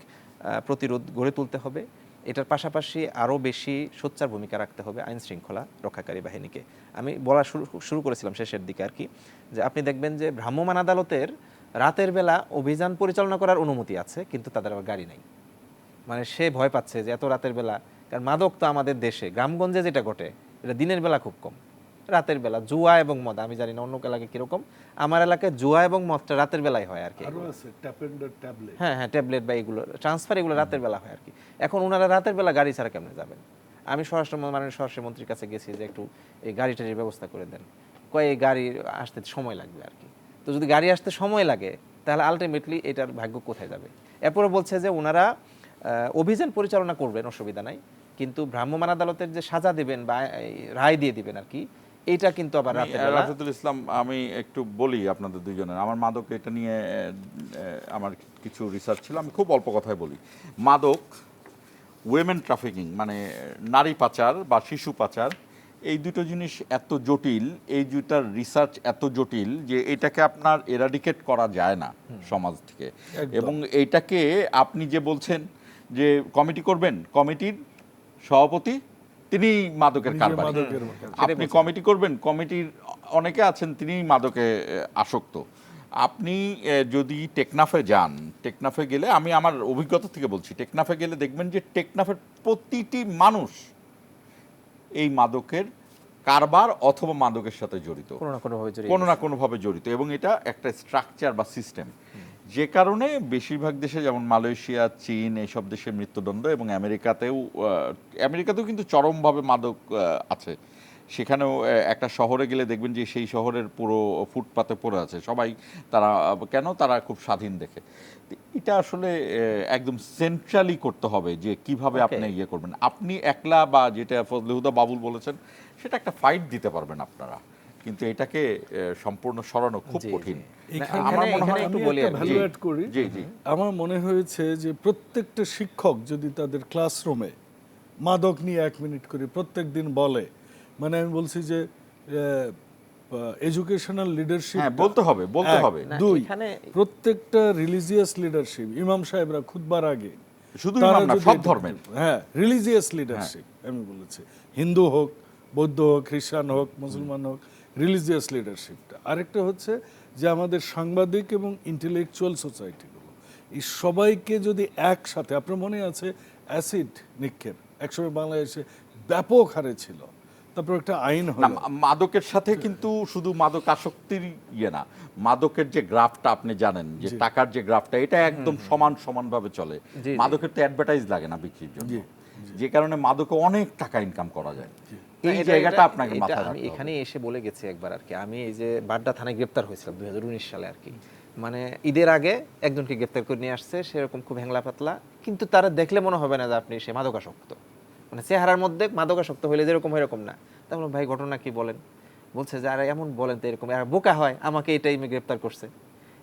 প্রতিরোধ গড়ে তুলতে হবে, এটার পাশাপাশি আরও বেশি সোচ্চার ভূমিকা রাখতে হবে আইন শৃঙ্খলা রক্ষাকারী বাহিনীকে। আমি বলা শুরু করেছিলাম শেষের দিকে আর কি, যে আপনি দেখবেন যে ভ্রাম্যমাণ আদালতের রাতের বেলা অভিযান পরিচালনা করার অনুমতি আছে, কিন্তু তাদের আবার গাড়ি নাই। মানে সে ভয় পাচ্ছে যে এত রাতের বেলা, কারণ মাদক তো আমাদের দেশে গ্রামগঞ্জে যেটা ঘটে এটা দিনের বেলা খুব কম, রাতের বেলা জুয়া এবং মদ, আমি জানি না অন্য এলাকায় কিরকম, আমার এলাকায় জুয়া এবং মদটা রাতের বেলায় হয় আর কি। হ্যাঁ হ্যাঁ, ট্যাবলেট বা এগুলো ট্রান্সফার, এগুলো রাতের বেলা হয় আর কি। এখন ওনারা রাতের বেলা গাড়ি ছাড়া কেমনে যাবেন? আমি স্বরাষ্ট্রমন্ত্রীর কাছে গেছি যে একটু এই গাড়ি টাড়ির ব্যবস্থা করে দেন, কয় এই গাড়ি আসতে সময় লাগবে আর কি। তো যদি গাড়ি আসতে সময় লাগে তাহলে আলটিমেটলি এটার ভাগ্য কোথায় যাবে? এরপরে বলছে যে ওনারা অভিযান পরিচালনা করবেন, অসুবিধা নাই, কিন্তু ভ্রাম্যমাণ আদালতের যে সাজা দিবেন বা রায় দিয়ে দিবেন আর কি, এইটা কিন্তু আবার রাতের বেলা। রাশেদুল ইসলাম, আমি একটু বলি আপনাদের দুইজনের, আমার মাদক এটা নিয়ে আমার কিছু রিসার্চ ছিল, আমি খুব অল্প কথায় বলি। মাদক, উইমেন ট্রাফিকিং মানে নারী পাচার বা শিশু পাচার, এই দুটো জিনিস এত জটিল, এই দুটার রিসার্চ এত জটিল যে এটাকে আপনার এরাডিকেট করা যায় না সমাজ থেকে। এবং এইটাকে আপনি যে বলছেন যে কমিটি করবেন, কমিটির সভাপতি তিনি মাদকের কারবারি, আপনি কমিটি করবেন, কমিটির অনেকে আছেন তিনি মাদকে আসক্ত। আপনি যদি টেকনাফে যান, টেকনাফে গেলে, আমি আমার অভিজ্ঞতা থেকে বলছি, টেকনাফে গেলে দেখবেন যে টেকনাফের প্রতিটি মানুষ এই মাদকের কারবার অথবা মাদকের সাথে জড়িত, কোনো না কোনোভাবে জড়িত, এবং এটা একটা স্ট্রাকচার বা সিস্টেম, যে কারণে বেশিরভাগ দেশে যেমন মালয়েশিয়া, চীন, এইসব দেশে মৃত্যুদণ্ড, এবং আমেরিকাতেও কিন্তু চরমভাবে মাদক আছে। সেখানেও একটা শহরে গেলে দেখবেন যে সেই শহরের পুরো ফুটপাতে পড়ে আছে সবাই, তারা খুব স্বাধীন দেখে। এটা আসলে একদম সেন্ট্রালি করতে হবে যে কিভাবে আপনি ইয়ে করবেন। আপনি একলা বা যেটা ফজলিহুদা বাবুল বলেছেন সেটা একটা ফাইট দিতে পারবেন আপনারা, কিন্তু এটাকে সম্পূর্ণ সরানো খুব কঠিন। আমার মনে হয় একটু বলি, আমার মনে হয়েছে যে প্রত্যেকটা শিক্ষক যদি তাদের ক্লাসরুমে মাদক নিয়ে 1 মিনিট করে প্রত্যেক দিন বলে, মানে আমি বলছি যে এডুকেশনাল লিডারশিপ বলতে হবে। 2, প্রত্যেকটা রিলিজিয়াস লিডারশিপ, ইমাম সাহেবরা খুতবার আগে, শুধু ইমাম না, সব ধর্মের, রিলিজিয়াস লিডারশিপ, আমি বলেছি হিন্দু হোক, বৌদ্ধ হোক, খ্রিস্টান হোক, মুসলমান হোক, রিলিজিয়াস লিডারশিপটা। আরেকটা হচ্ছে যে আমাদের সাংবাদিক এবং ইন্টেলেকচুয়াল সোসাইটিগুলো, এই সবাইকে যদি একসাথে, আপনার মনে আছে অ্যাসিড নিক্ষেপ একসময় বাংলাদেশে ব্যাপক হারে ছিল, তারপর একটা আইন হলো। মাদকের সাথে কিন্তু শুধু মাদক আসক্তির ইয়ে না, মাদকের যে গ্রাফটা আপনি জানেন, যে টাকার যে গ্রাফটা, এটা একদম সমানভাবে চলে। মাদকের তো অ্যাডভার্টাইজ লাগে না বিক্রির জন্য, যে কারণে মাদকে অনেক টাকা ইনকাম করা যায়। এই জায়গাটা আপনাকে মাথায় রাখতে হবে। আমি এখানে এসে বলে গেছি একবার আর কি, আমি এই যে বাড্ডা থানায় গ্রেপ্তার হয়েছিলাম 2019 সালে আর কি, মানে ঈদের আগে একজনকে গ্রেপ্তার করে নিয়ে আসছে, সেরকম খুব হ্যাংলা পাতলা, কিন্তু তারা দেখলে মনে হবে না যে আপনি সে মাদকাসক্ত, মানে চেহারার মধ্যে মাদকাসক্ত হইলে যেরকম এরকম না। তারপর ভাই ঘটনা কি বলেন? বলছে যে আরে এমন বলেন তো এরকম, এরা বোকা হয়, আমাকে এই টাইমে গ্রেপ্তার করছে,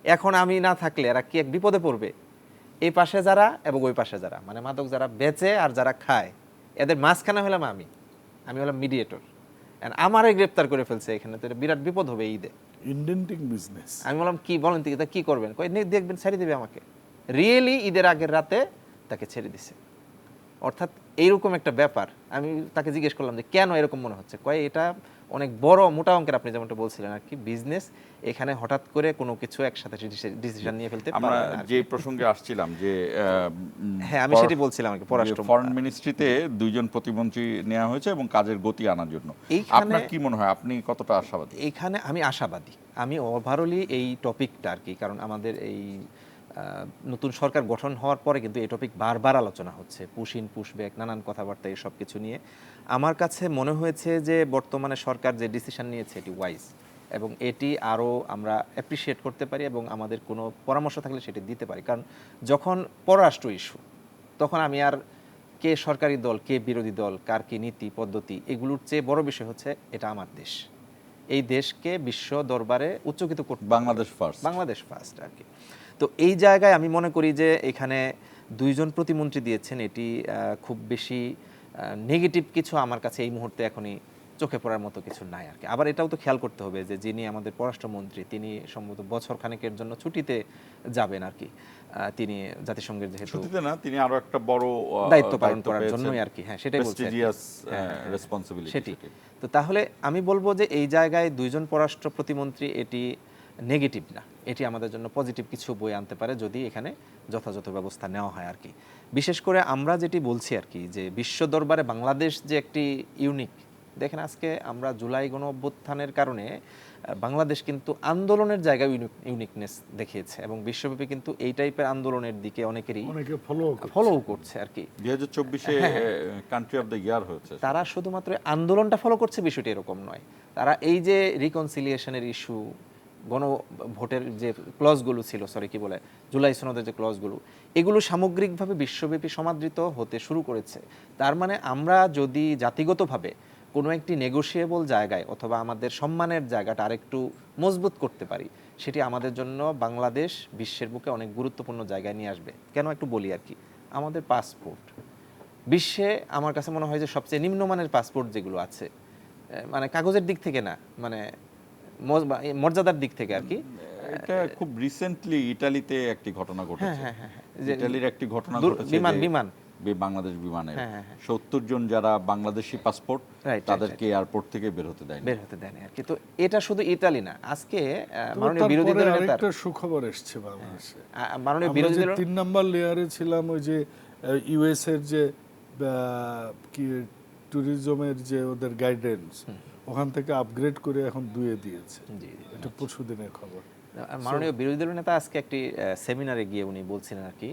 এখন আমি না থাকলে এরা কি এক বিপদে পড়বে। এই পাশে যারা এবং ওই পাশে যারা, মানে মাদক যারা বেচে আর যারা খায়, এদের মাঝখানে হলাম আমি হলাম মিডিয়েটর, আমারে গ্রেপ্তার করে ফেলছে এখানে, তো এটা বিরাট বিপদ হবে ঈদে। Indenting business. আমি বললাম কি বলেন তা কি করবেন, কই দেখবেন ছেড়ে দেবে আমাকে। রিয়েলি ঈদের আগের রাতে তাকে ছেড়ে দিছে। অর্থাৎ এইরকম একটা ব্যাপার। আমি তাকে জিজ্ঞেস করলাম যে কেন এরকম মনে হচ্ছে, কয় এটা অনেক বড় মোটা অঙ্কের, আপনি যেমনটা বলছিলেন আর কি, বিজনেস। এখানে হঠাৎ করে কোনো কিছু একসাথে ডিসিশন নিয়ে ফেলতে আমরা পারবে না। যে প্রসঙ্গে আসছিলাম যে হ্যাঁ, আমি সেটাই বলছিলাম আর কি, পররাষ্ট্র ফরেন মিনিস্ট্রিতে 2 জন প্রতিমন্ত্রী নেওয়া হয়েছে এবং কাজের গতি আনার জন্য। এইখানে- আপনার কি মনে হয়, আপনি কতটা আশাবাদী? এইখানে আমি আশাবাদী, আমি ওভারঅলি এই টপিকটা আর কি, কারণ আমাদের এই নতুন সরকার গঠন হওয়ার পরে কিন্তু এই টপিক বারবার আলোচনা হচ্ছে, পুশ ইন পুশ ব্যাক, নানান কথাবার্তা, এই সব কিছু নিয়ে আমার কাছে মনে হয়েছে যে বর্তমানে সরকার যে ডিসিশন নিয়েছে এটি ওয়াইজ, এবং এটি আরও আমরা অ্যাপ্রিসিয়েট করতে পারি এবং আমাদের কোনো পরামর্শ থাকলে সেটি দিতে পারি। কারণ যখন পররাষ্ট্র ইস্যু, তখন আমি আর কে সরকারি দল কে বিরোধী দল, কার কি নীতি পদ্ধতি, এগুলোর চেয়ে বড় বিষয় হচ্ছে এটা আমার দেশ। এই দেশকে বিশ্ব দরবারে উচ্চকিত করতে বাংলাদেশ ফার্স্ট। বাংলাদেশ ফার্স্ট আর কি। তো এই জায়গায় আমি মনে করি যে এখানে 2 জন প্রতিমন্ত্রী দিয়েছেন, এটি খুব বেশি নেগেটিভ কিছু আমার কাছে এই মুহূর্তে এখনই চোখে পড়ার মতো কিছু নাই আর কি। আবার এটাও তো খেয়াল করতে হবে যে যিনি আমাদের পররাষ্ট্রমন্ত্রী, তিনি সম্ভবত বছর খানেকের জন্য ছুটিতে যাবেন আর কি। তিনি জাতিসংঘের যেহেতু ছুটিতে না, তিনি আরো একটা বড় দায়িত্ব পালন করার জন্যই আর কি। হ্যাঁ, সেটাই বলছি আর কি। Prestigious responsibility. সেটি। তো তাহলে আমি বলবো যে এই জায়গায় 2 জন পররাষ্ট্র প্রতিমন্ত্রী এটি নেগেটিভ না, এটি আমাদের জন্য পজিটিভ কিছু বয়ে আনতে পারে যদি এখানে যথাযথ ব্যবস্থা নেওয়া হয় আর কি। বিশেষ করে আমরা যেটি বলছি আর কি, যে বিশ্ব দরবারে বাংলাদেশ যে একটি ইউনিক, দেখেন আজকে আমরা জুলাই গণ অভ্যুত্থানের কারণে বাংলাদেশ কিন্তু আন্দোলনের জায়গায় ইউনিকনেস দেখিয়েছে, এবং বিশ্বব্যাপী কিন্তু এই টাইপের আন্দোলনের দিকে অনেকে ফলো করছে আর কি। 2024-এ কান্ট্রি অফ দ্য ইয়ার হয়েছে। তারা শুধুমাত্র আন্দোলনটা ফলো করছে বিষয়টি এরকম নয়, তারা এই যে রিকনসিলিয়েশনের ইস্যু, গণভোটের যে ক্লজগুলো ছিল, কি বলে, জুলাই সনদের যে ক্লজগুলো, এগুলো সামগ্রিকভাবে বিশ্বব্যাপী সমাদৃত হতে শুরু করেছে। তার মানে আমরা যদি জাতিগতভাবে কোনো একটি নেগোশিয়েবল জায়গায় অথবা আমাদের সম্মানের জায়গাটা আরেকটু মজবুত করতে পারি, সেটি আমাদের জন্য বাংলাদেশ বিশ্বের বুকে অনেক গুরুত্বপূর্ণ জায়গায় নিয়ে আসবে। কেন একটু বলি আর কি, আমাদের পাসপোর্ট বিশ্বে আমার কাছে মনে হয় যে সবচেয়ে নিম্নমানের পাসপোর্ট যেগুলো আছে, মানে কাগজের দিক থেকে না, মানে মর্যাদার দিক থেকে আর কি। এটা খুব রিসেন্টলি ইতালিতে একটি ঘটনা ঘটেছে। ইতালির একটি ঘটনা ঘটেছে, বিমান বাংলাদেশ বিমানে 70 জন যারা বাংলাদেশি পাসপোর্ট, তাদেরকে এয়ারপোর্ট থেকে বের হতে দেয়নি আর কি। তো এটা শুধু ইতালি না, আজকে মাননীয় বিরোধী দলের নেতা আরেকটা সুখবর এসেছে বাংলাদেশে। মাননীয় বিরোধী দলের 3 নাম্বার লেয়ারে ছিলাম, ওই যে ইউএস এর যে কি ট্যুরিজমের যে ওদের গাইডেন্স, ওখান থেকে আপগ্রেড করে এখন 2-এ দিয়েছে। এটা পরশু দিনের খবর। মাননীয় বিরোধী দলের নেতা আজকে একটি সেমিনারে গিয়ে উনি বলছিলেন আর কি,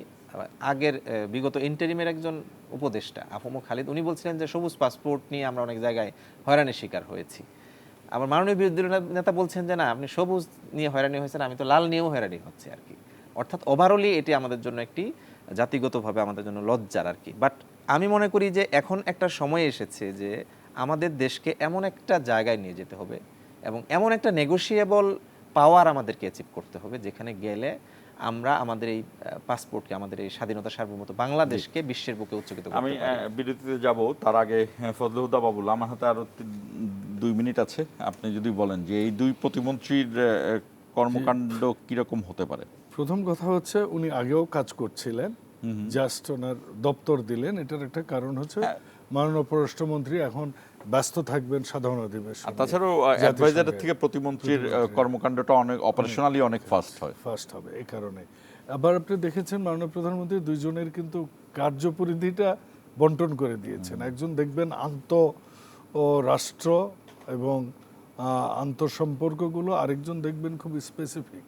আগের বিগত ইন্টারিমের একজন উপদেষ্টা আফম খালিদ, উনি বলছিলেন যে সবুজ পাসপোর্ট নিয়ে আমরা অনেক জায়গায় হয়রানির শিকার হয়েছি। আবার মাননীয় বিরোধী দলের নেতা বলছেন যে না, আপনি সবুজ নিয়ে হয়রানি হয়েছেন, আমি তো লাল নিয়েও হয়রানি হচ্ছে আর কি। অর্থাৎ ওভারঅলি এটি আমাদের জন্য একটি জাতিগতভাবে আমাদের জন্য লজ্জার আর কি। বাট আমি মনে করি যে এখন একটা সময় এসেছে যে আমাদের দেশকে এমন একটা জায়গায় নিয়ে যেতে হবে এবং এমন একটা নেগোশিয়েবল পাওয়ার আমাদেরকে অ্যাচিভ করতে হবে, যেখানে গেলে আমরা আমাদের এই পাসপোর্টকে, আমাদের এই স্বাধীনতা সার্বভৌমত্ব বাংলাদেশকে বিশ্বের বুকে উচ্চকিত করতে আমি পারি। বিরতিতে যাব, তার আগে ফজলুহুদা বাবুল, আমার হাতে আরো 2 মিনিট আছে, আপনি যদি বলেন যে এই 2 প্রতিমন্ত্রীর কর্মকাণ্ড কিরকম হতে পারে। প্রথম কথা হচ্ছে উনি আগেও কাজ করছিলেন, জাস্ট ওনার দপ্তর দিলেন। এটার একটা কারণ হচ্ছে মাননীয় পররাষ্ট্রমন্ত্রী এখন ব্যস্ত থাকবেন সাধারণ অধিবেশন। তাছাড়াও অ্যাডভাইজারের থেকে প্রতিমন্ত্রীর কর্মকাণ্ডটা অনেক অপারেশনালি অনেক ফাস্ট হবে এই কারণে। আবার আপনি দেখেছেন মাননীয় প্রধানমন্ত্রী 2 জনের কিন্তু কার্যপরিধিটা বন্টন করে দিয়েছেন। একজন দেখবেন রাষ্ট্র এবং আন্তঃসম্পর্কগুলো, আরেকজন দেখবেন খুব স্পেসিফিক,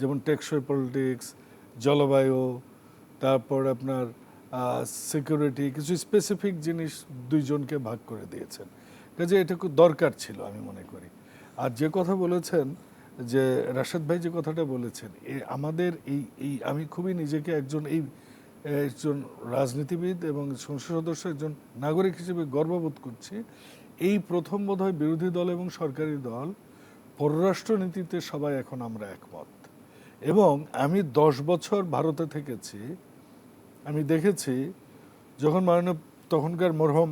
যেমন টেকসই পলিটিক্স, জলবায়ু, তারপর আপনার সিকিউরিটি, কিছু স্পেসিফিক জিনিস 2 জনকে ভাগ করে দিয়েছেন। কাজে এটা খুব দরকার ছিল আমি মনে করি। আর যে কথা বলেছেন, যে রাশেদ ভাই যে কথাটা বলেছেন, আমাদের এই আমি খুবই নিজেকে একজন রাজনীতিবিদ এবং সংসদ সদস্য, একজন নাগরিক হিসেবে গর্ববোধ করছি। এই প্রথম বোধহয় বিরোধী দল এবং সরকারি দল পররাষ্ট্র নীতিতে সবাই এখন আমরা একমত। এবং আমি 10 বছর ভারতে থেকেছি, আমি দেখেছি যখন তখনকার মরহুম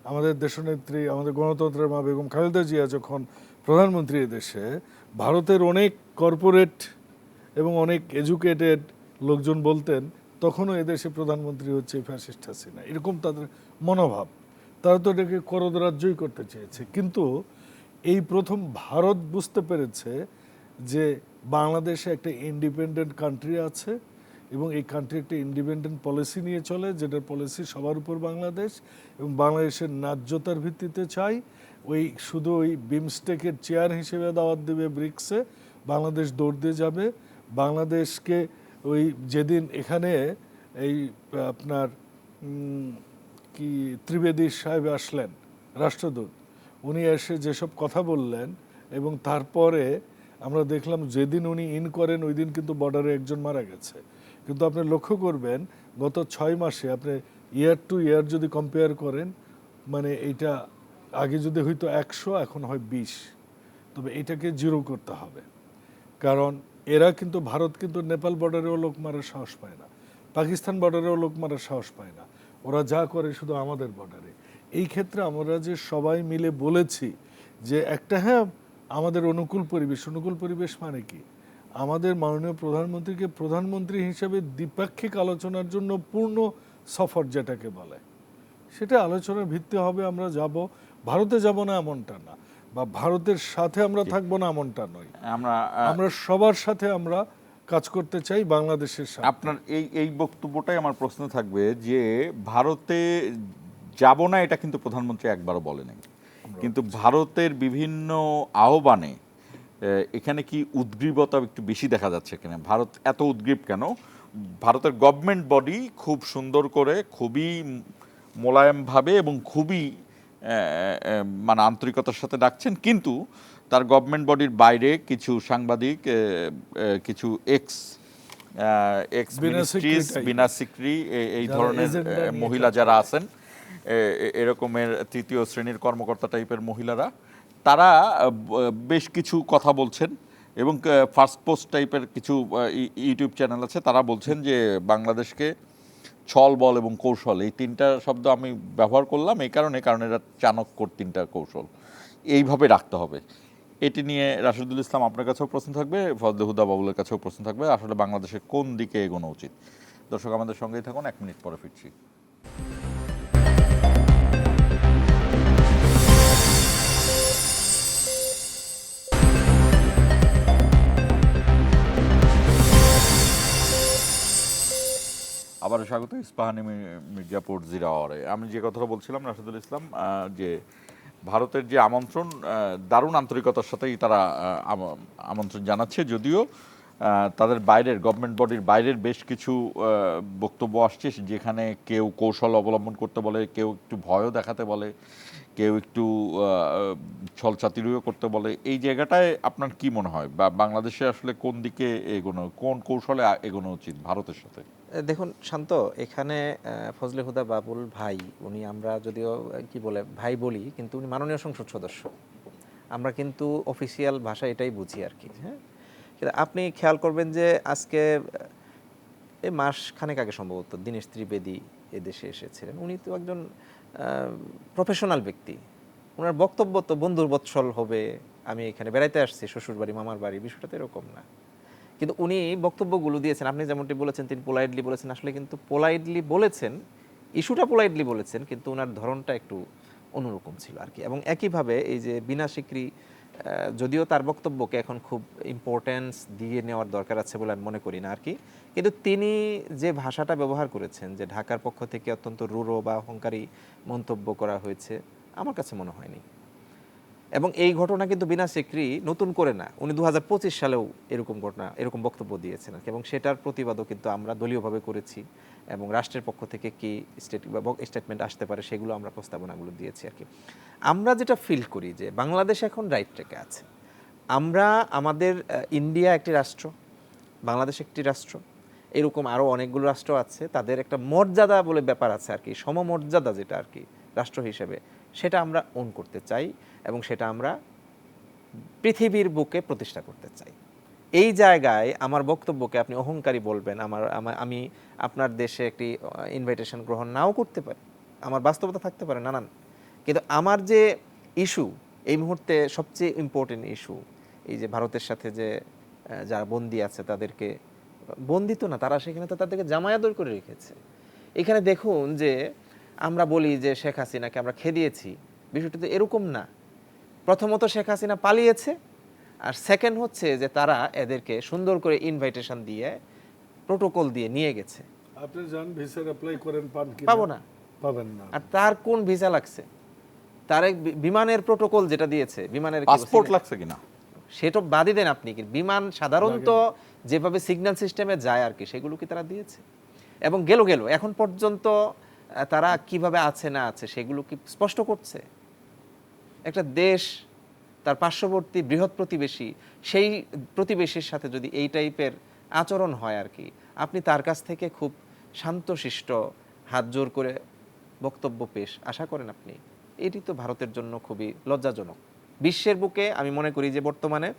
আমাদের দেশনেত্রী, আমাদের গণতন্ত্রের মা বেগম খালেদা জিয়া যখন প্রধানমন্ত্রী দেশে, ভারতের অনেক কর্পোরেট এবং অনেক এডুকেটেড লোকজন বলতেন তখনও এদেশে প্রধানমন্ত্রী হচ্ছে ফ্যাসিস্ট হাসিনা, এরকম তাদের মনোভাব। তারা তো এটাকে করদরাজ্যই করতে চেয়েছে, কিন্তু এই প্রথম ভারত বুঝতে পেরেছে যে বাংলাদেশে একটা ইন্ডিপেন্ডেন্ট কান্ট্রি আছে এবং এই কান্ট্রি একটা ইন্ডিপেন্ডেন্ট পলিসি নিয়ে চলে, যেটার পলিসি সবার উপর বাংলাদেশ, এবং বাংলাদেশের ন্যায্যতার ভিত্তিতে চাই। শুধু ওই বিমস্টেকের চেয়ার হিসেবে দাওয়াত দেবে ব্রিক্সে, বাংলাদেশ দৌড় দিয়ে যাবে। বাংলাদেশকে ওই যেদিন এখানে এই আপনার কি ত্রিবেদী সাহেব আসলেন রাষ্ট্রদূত, উনি এসে যেসব কথা বললেন, এবং তারপরে আমরা দেখলাম যেদিন উনি ইন করেন ওই দিন কিন্তু বর্ডারে একজন মারা গেছে। কিন্তু আপনি লক্ষ্য করবেন গত 6 মাসে আপনি ইয়ার টু ইয়ার যদি কম্পেয়ার করেন, মানে এইটা আগে যদি হয়তো 100, এখন হয় 20। তবে এটাকে জিরো করতে হবে, কারণ এরা কিন্তু, ভারত কিন্তু নেপাল বর্ডারেও লোক মারার সাহস পায় না, পাকিস্তান বর্ডারেও লোক মারার সাহস পায় না, ওরা যা করে শুধু আমাদের বর্ডারে। এই ক্ষেত্রে আমরা যে সবাই মিলে বলেছি যে একটা, হ্যাঁ আমাদের অনুকূল পরিবেশ মানে কি, আমাদের মাননীয় প্রধানমন্ত্রীকে প্রধানমন্ত্রী হিসেবে দ্বিপাক্ষিক আলোচনার জন্য পূর্ণ সফর যেটাকে বলে, সেটা আলোচনার ভিত্তি হবে। আমরা যাব, ভারতে যাব না এমনটা না, বা ভারতের সাথে আমরা থাকবো না এমনটা নয়, আমরা সবার সাথে আমরা কাজ করতে চাই বাংলাদেশের সাথে। আপনার এই বক্তব্যটাই আমার প্রশ্ন থাকবে যে ভারতে যাব না এটা কিন্তু প্রধানমন্ত্রী একবারও বলেনি, কিন্তু ভারতের বিভিন্ন আহ্বানে এখানে কি উদ্গ্রীবতা একটু বেশি দেখা যাচ্ছে কেন? ভারত এত উদ্গ্রীব কেন? ভারতের গভর্নমেন্ট বডি খুব সুন্দর করে, খুবই মোলায়েমভাবে এবং খুবই মানে আন্তরিকতার সাথে ডাকছেন, কিন্তু তার গভর্নমেন্ট বডির বাইরে কিছু সাংবাদিক, কিছু এক্স মিনিস্ট্রিজ, বিনা সিক্রি, এই ধরনের মহিলা যারা আছেন, এরকমের তৃতীয় শ্রেণীর কর্মকর্তা টাইপের মহিলারা, তারা বেশ কিছু কথা বলছেন, এবং ফার্স্ট পোস্ট টাইপের কিছু ইউটিউব চ্যানেল আছে, তারা বলছেন যে বাংলাদেশকে ছল, বল এবং কৌশল, এই 3টা শব্দ আমি ব্যবহার করলাম এই কারণ এরা চাণক্যর 3টা কৌশল এইভাবে রাখতে হবে। এটি নিয়ে রাশেদুল ইসলাম আপনার কাছেও প্রশ্ন থাকবে, ফজলে হুদা বাবুলের কাছেও প্রশ্ন থাকবে, আসলে বাংলাদেশের কোন দিকে এগোনো উচিত। দর্শক আমাদের সঙ্গেই থাকুন, 1 মিনিট পরে ফিরছি। আবারও স্বাগত ইস্পাহানি মির্জাপুর জিরা আওয়ারে। আমি যে কথাটা বলছিলাম রাশেদুল ইসলাম, যে ভারতের যে আমন্ত্রণ, দারুণ আন্তরিকতার সাথেই তারা আমন্ত্রণ জানাচ্ছে, যদিও তাদের বাইরের, গভর্নমেন্ট বডির বাইরের বেশ কিছু বক্তব্য আসছে, যেখানে কেউ কৌশল অবলম্বন করতে বলে, কেউ একটু ভয়ও দেখাতে বলে, কেউ একটু ছলচাতুরিও করতে বলে। এই জায়গাটায় আপনার কি মনে হয়, বা বাংলাদেশে আসলে কোন দিকে এগোনো, কোন কৌশলে এগোনো উচিত ভারতের সাথে? দেখুন শান্ত, এখানে ফজলে হুদা বাবুল ভাই, উনি আমরা যদিও কি বলে ভাই বলি, কিন্তু উনি মাননীয় সংসদ সদস্য, আমরা কিন্তু অফিসিয়াল ভাষা এটাই বুঝি আর কি। হ্যাঁ, কিন্তু আপনি খেয়াল করবেন যে আজকে এই মাস খানেক আগে সম্ভবত দীনেশ ত্রিবেদী এদেশে এসেছিলেন। উনি তো একজন প্রফেশনাল ব্যক্তি, ওনার বক্তব্য তো বন্ধুর বৎসল হবে, আমি এখানে বেড়াইতে আসছি, শ্বশুর বাড়ি মামার বাড়ি, বিষয়টা তো এরকম না। কিন্তু উনি বক্তব্যগুলো দিয়েছেন, আপনি যেমনটি বলেছেন তিনি পোলাইটলি বলেছেন, আসলে কিন্তু পোলাইটলি বলেছেন, ইস্যুটা পোলাইটলি বলেছেন, কিন্তু ওনার ধরনটা একটু অন্যরকম ছিল আর কি। এবং একইভাবে এই যে বিনা সিকরি, যদিও তার বক্তব্যকে এখন খুব ইম্পর্টেন্স দিয়ে নেওয়ার দরকার আছে বলে আমি মনে করি না আর কি, কিন্তু তিনি যে ভাষাটা ব্যবহার করেছেন, যে ঢাকার পক্ষ থেকে অত্যন্ত রূঢ় বা অহংকারী মন্তব্য করা হয়েছে, আমার কাছে মনে হয়নি। এবং এই ঘটনা কিন্তু বিনা সিকরি নতুন করে না, উনি 2025 সালেও এরকম ঘটনা, এরকম বক্তব্য দিয়েছেন এবং সেটার প্রতিবাদও কিন্তু আমরা দলীয়ভাবে করেছি, এবং রাষ্ট্রের পক্ষ থেকে কি স্টেটমেন্ট আসতে পারে সেগুলো আমরা প্রস্তাবনাগুলো দিয়েছি আর কি। আমরা যেটা ফিল করি যে বাংলাদেশ এখন রাইট ট্র্যাকে আছে। আমরা আমাদের ইন্ডিয়া একটি রাষ্ট্র, বাংলাদেশ একটি রাষ্ট্র, এরকম আরও অনেকগুলো রাষ্ট্র আছে, তাদের একটা মর্যাদা বলে ব্যাপার আছে আর কি, সমমর্যাদা যেটা আর কি রাষ্ট্র হিসেবে, সেটা আমরা ওন করতে চাই এবং সেটা আমরা পৃথিবীর বুকে প্রতিষ্ঠা করতে চাই। এই জায়গায় আমার বক্তব্যকে আপনি অহংকারী বলবেন, আমি আপনার দেশে একটি ইনভাইটেশন গ্রহণ নাও করতে পারি, আমার বাস্তবতা থাকতে পারে নানান, কিন্তু আমার যে ইস্যু এই মুহূর্তে সবচেয়ে ইম্পর্টেন্ট ইস্যু, এই যে ভারতের সাথে যে যারা বন্দী আছে তাদেরকে, বন্দী তো না, তারা সেখানে তো তাদেরকে জামায়াত করে রেখেছে। এখানে দেখুন যে আমরা বলি যে শেখ হাসিনাকে আমরা খেদিয়েছি, বিষয়টা তো এরকম না। প্রথমত শেখ হাসিনা পালিয়েছে, আর সেকেন্ড হচ্ছে যে তারা এদেরকে সুন্দর করে ইনভাইটেশন দিয়ে প্রোটোকল দিয়ে নিয়ে গেছে। আপনি যান ভিসার অ্যাপ্লাই করেন, পান কি? পাবো না, পাবেন না। আর তার কোন ভিসা লাগছে? তার এক বিমানের প্রোটোকল যেটা দিয়েছে, বিমানের পাসপোর্ট লাগছে কিনা সেটা বাদই দেন আপনি, কি বিমান সাধারণত যেভাবে সিগন্যাল সিস্টেমে যায় আর কি, সেগুলো কি তারা দিয়েছে? এবং গেল এখন পর্যন্ত তারা কিভাবে আছে না আছে সেগুলো কি স্পষ্ট করছে? একটা দেশ তার পার্শ্ববর্তী বৃহৎ প্রতিবেশী, সেই প্রতিবেশীর সাথে যদি এই টাইপের আচরণ হয় আর কি, আপনি তার কাছ থেকে খুব শান্তশিষ্ট হাত জোর করে বক্তব্য পেশ আশা করেন আপনি? এটি তো ভারতের জন্য খুবই লজ্জাজনক। বিশ্বের বুকে আমি মনে করি যে বর্তমানে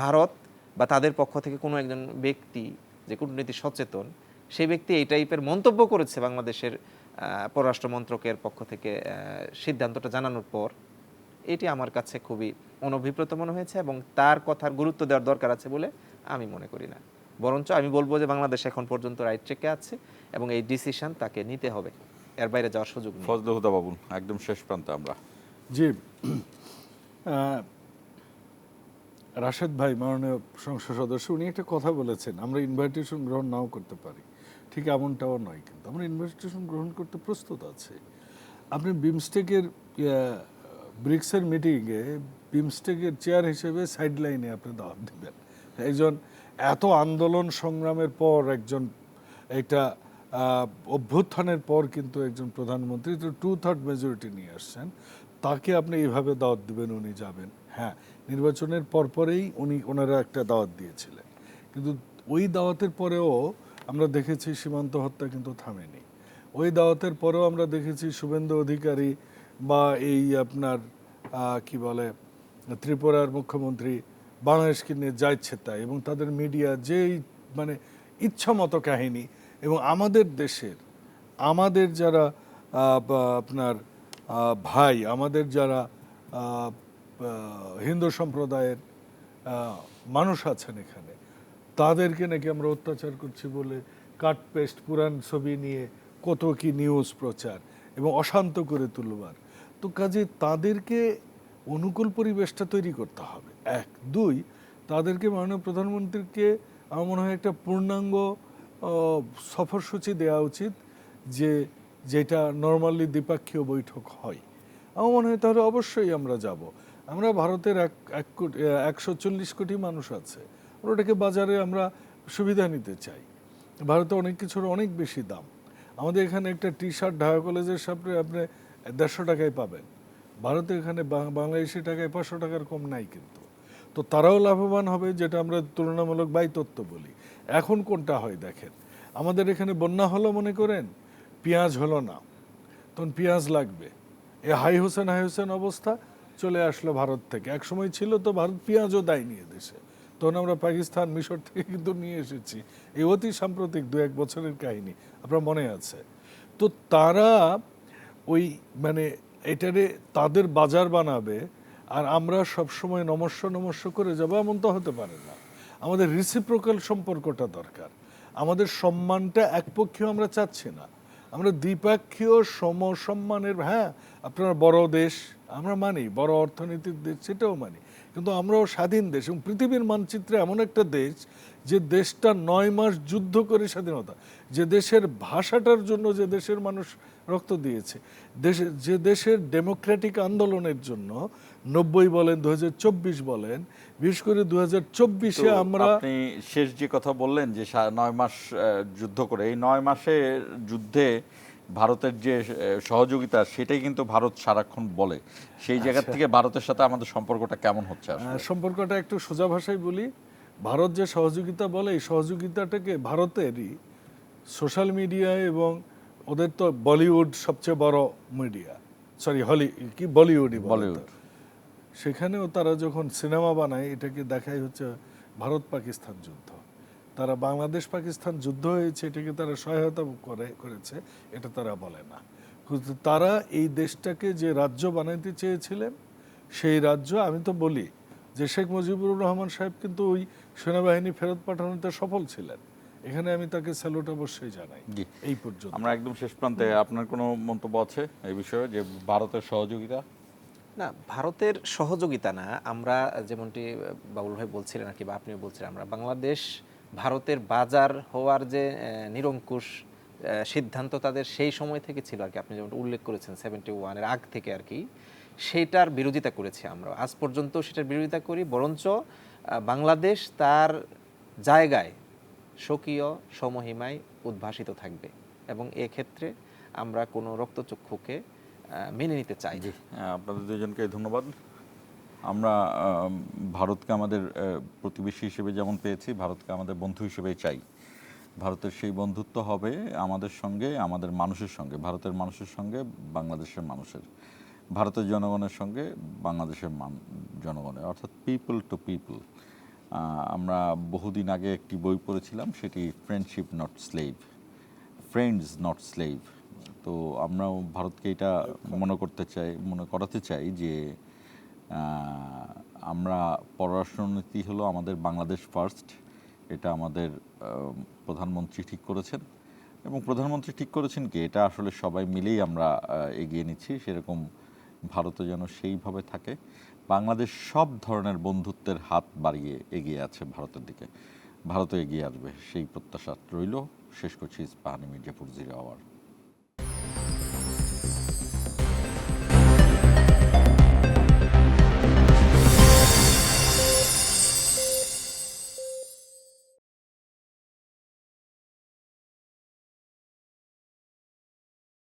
ভারত বা তাদের পক্ষ থেকে কোনো একজন ব্যক্তি যে কূটনীতি সচেতন, সেই ব্যক্তি এই টাইপের মন্তব্য করেছে বাংলাদেশের পররাষ্ট্র মন্ত্রকের পক্ষ থেকে সিদ্ধান্তটা জানানোর পর, এটি আমার কাছে খুবই অনভিপ্রেত মনে হয়েছে এবং তার কথার গুরুত্ব দেওয়ার দরকার আছে বলে আমি মনে করি না। বরঞ্চ আমি বলবো যে বাংলাদেশ এখন পর্যন্ত রাইট ট্র্যাকে আছে এবং এই ডিসিশন তাকে নিতে হবে, এর বাইরে যাওয়ার সুযোগ নেই। ফজলে হুদা বাবুল, একদম শেষ প্রান্তে আমরা। জি, রাশেদ ভাই মাননীয় সংসদ সদস্য, উনি একটা কথা বলেছেন, আমরা ইনভাইটেশন গ্রহণ নাও করতে পারি, ঠিক এমনটাও নয়, কিন্তু আমরা ইনভাইটেশন গ্রহণ করতে প্রস্তুত আছি। আপনি বিমস্টেকের ব্রিক্সের মিটিংয়ে বিমস্টেকের চেয়ার হিসেবে সাইড লাইনে আপনি দাওয়াত দেবেন একজন এত আন্দোলন সংগ্রামের পর, একজন একটা অভ্যুত্থানের পর কিন্তু একজন প্রধানমন্ত্রী তো 2/3 মেজরিটি নিয়ে আসছেন, তাকে আপনি এইভাবে দাওয়াত দিবেন, উনি যাবেন? হ্যাঁ, নির্বাচনের পরপরেই ওনারা একটা দাওয়াত দিয়েছিলেন, কিন্তু ওই দাওয়াতের পরেও আমরা দেখেছি সীমান্ত হত্যা কিন্তু থামেনি। ওই দাওয়াতের পরেও আমরা দেখেছি শুভেন্দু অধিকারী বা এই আপনার কি বলে ত্রিপুরার মুখ্যমন্ত্রী বাংলাদেশকে নিয়ে যা ইচ্ছে তাই, এবং তাদের মিডিয়া যেই মানে ইচ্ছা মতো কাহিনী, এবং আমাদের দেশের আমাদের যারা আপনার ভাই, আমাদের যারা হিন্দু সম্প্রদায়ের মানুষ আছেন এখানে, তাদেরকে নাকি আমরা অত্যাচার করছি বলে কাট পেস্ট পুরান ছবি নিয়ে কত কি নিউজ প্রচার এবং অশান্ত করে তুলবার। তো কাজে তাদেরকে অনুকূল পরিবেশটা তৈরি করতে হবে, এক। দুই, তাদেরকে মাননীয় প্রধানমন্ত্রীকে আমার মনে হয় একটা পূর্ণাঙ্গ সফরসূচি দেওয়া উচিত, যেটা নর্মালি দ্বিপাক্ষীয় বৈঠক হয়। আমার মনে হয় তাহলে অবশ্যই আমরা যাব। আমরা ভারতের 140 কোটি মানুষ আছে, ওটাকে বাজারে আমরা সুবিধা নিতে চাই। ভারতে অনেক কিছুর অনেক বেশি দাম। আমাদের এখানে একটা টি শার্ট ঢাকা কলেজের সামনে আপনি 150 টাকায় পাবেন, ভারতে এখানে বাংলাদেশি টাকায় 500 টাকার কম নাই কিন্তু। তো তারাও লাভবান হবে, যেটা আমরা তুলনামূলক ব্যয়তত্ত্ব বলি। এখন কোনটা হয় দেখেন, আমাদের এখানে বন্যা হলো মনে করেন, পেঁয়াজ হলো না, তখন পেঁয়াজ লাগবে, হাই হোসেন অবস্থা চলে আসলো ভারত থেকে। এক সময় ছিল তো ভারত পেঁয়াজও দেয়নি দেশে, তখন আমরা পাকিস্তান মিশর থেকে কিন্তু নিয়ে এসেছি। এই অতি সাম্প্রতিক 2-1 বছরের কাহিনী, আপনার মনে আছে? তো তারা ওই মানে এটারে তাদের বাজার বানাবে, আর আমরা সবসময় নমস্য করে যাবো, এমন তো হতে পারে না। আমাদের রিসিপ্রোকাল সম্পর্কটা দরকার। আমাদের সম্মানটা একপক্ষীয় আমরা চাচ্ছি না, আমরা দ্বিপাক্ষীয় সমসম্মানের। হ্যাঁ, আপনার বড় দেশ আমরা মানি, বড় অর্থনীতির দেশ সেটাও মানি, কিন্তু আমরাও স্বাধীন দেশ এবং পৃথিবীর মানচিত্রে এমন একটা দেশ, যে দেশটা 9 মাস যুদ্ধ করে স্বাধীনতা, যে দেশের ভাষাটার জন্য যে দেশের মানুষ রক্ত দিয়েছে, যে দেশের ডেমোক্রেটিক আন্দোলনের জন্য 90 বলেন 2024 বলেন, বিশেষ করে 2024-এ আমরা। আপনি শেষ যে কথা বললেন যে 9 মাস যুদ্ধ করে, এই 9 মাসের যুদ্ধে ভারতের যে সহযোগিতা, সেটাই কিন্তু ভারত সারাক্ষণ বলে। সেই জায়গা থেকে ভারতের সাথে আমাদের সম্পর্কটা কেমন হচ্ছে? সম্পর্কটা একটু সোজা ভাষায় বলি, ভারত যে সহযোগিতা বলে, এই সহযোগিতাটাকে ভারতেরই সোশ্যাল মিডিয়া এবং ওদের তো বলিউড সবচেয়ে বড় মিডিয়া, বলিউড, সেখানেও তারা যখন সিনেমা বানায়, এটাকে দেখাই হচ্ছে ভারত পাকিস্তান যুদ্ধ। তারা বাংলাদেশ পাকিস্তান যুদ্ধ হয়েছে, এটাকে তারা সহায়তা করেছে, এটা তারা বলে না। কিন্তু তারা এই দেশটাকে যে রাজ্য বানাইতে চেয়েছিলেন, সেই রাজ্য, আমি তো বলি যে শেখ মুজিবুর রহমান সাহেব কিন্তু ওই সেনাবাহিনী ফেরত পাঠানোতে সফল ছিলেন। এখানে আমি তাকে স্যালুট অবশ্যই জানাই। জি। এই পর্যন্ত আমরা একদম শেষ প্রান্তে, আপনার কোনো মন্তব্য আছে এই বিষয়ে, যে ভারতের সহযোগিতা? না, ভারতের সহযোগিতা না, আমরা যেমনটি বাবুল ভাই বলছিলেন আর কি, বা আপনিও বলছিলেন, আমরা বাংলাদেশ ভারতের বাজার হওয়ার যে নিরঙ্কুশ সিদ্ধান্ত তাদের সেই সময় থেকে ছিল আর কি, আপনি যেমন উল্লেখ করেছেন 71-এর আগ থেকে আর কি, সেইটার বিরোধিতা করেছি আমরা, আজ পর্যন্ত সেটার বিরোধিতা করি। বরঞ্চ বাংলাদেশ তার জায়গায় স্বকীয় সমহিমায় উদ্ভাসিত থাকবে, এবং এক্ষেত্রে আমরা কোনো রক্তচক্ষুকে মেনে নিতে চাই। জি, আপনাদের দুজনকে ধন্যবাদ। আমরা ভারতকে আমাদের প্রতিবেশী হিসেবে যেমন পেয়েছি, ভারতকে আমাদের বন্ধু হিসেবেই চাই। ভারতের সেই বন্ধুত্ব হবে আমাদের সঙ্গে, আমাদের মানুষের সঙ্গে, ভারতের মানুষের সঙ্গে বাংলাদেশের মানুষের, ভারতের জনগণের সঙ্গে বাংলাদেশের জনগণের, অর্থাৎ পিপল টু পিপল। আমরা বহুদিন আগে একটি বই পড়েছিলাম, সেটি friendship not slave, friends not slave. তো আমরাও ভারতকে এটা মনে করাতে চাই যে আমরা পররাষ্ট্রনীতি হলো আমাদের বাংলাদেশ ফার্স্ট, এটা আমাদের প্রধানমন্ত্রী ঠিক করেছেন, এবং প্রধানমন্ত্রী ঠিক করেছেন কি, এটা আসলে সবাই মিলেই আমরা এগিয়ে নিচ্ছি। সেরকম ভারতও যেন সেইভাবে থাকে। বাংলাদেশ সব ধরনের বন্ধুত্বের হাত বাড়িয়ে এগিয়ে আছে ভারতের দিকে, ভারতও এগিয়ে আসবে, সেই প্রত্যাশা রইল। শেষ করছি ইস্পাহানি মির্জাপুর 0 আওয়ার।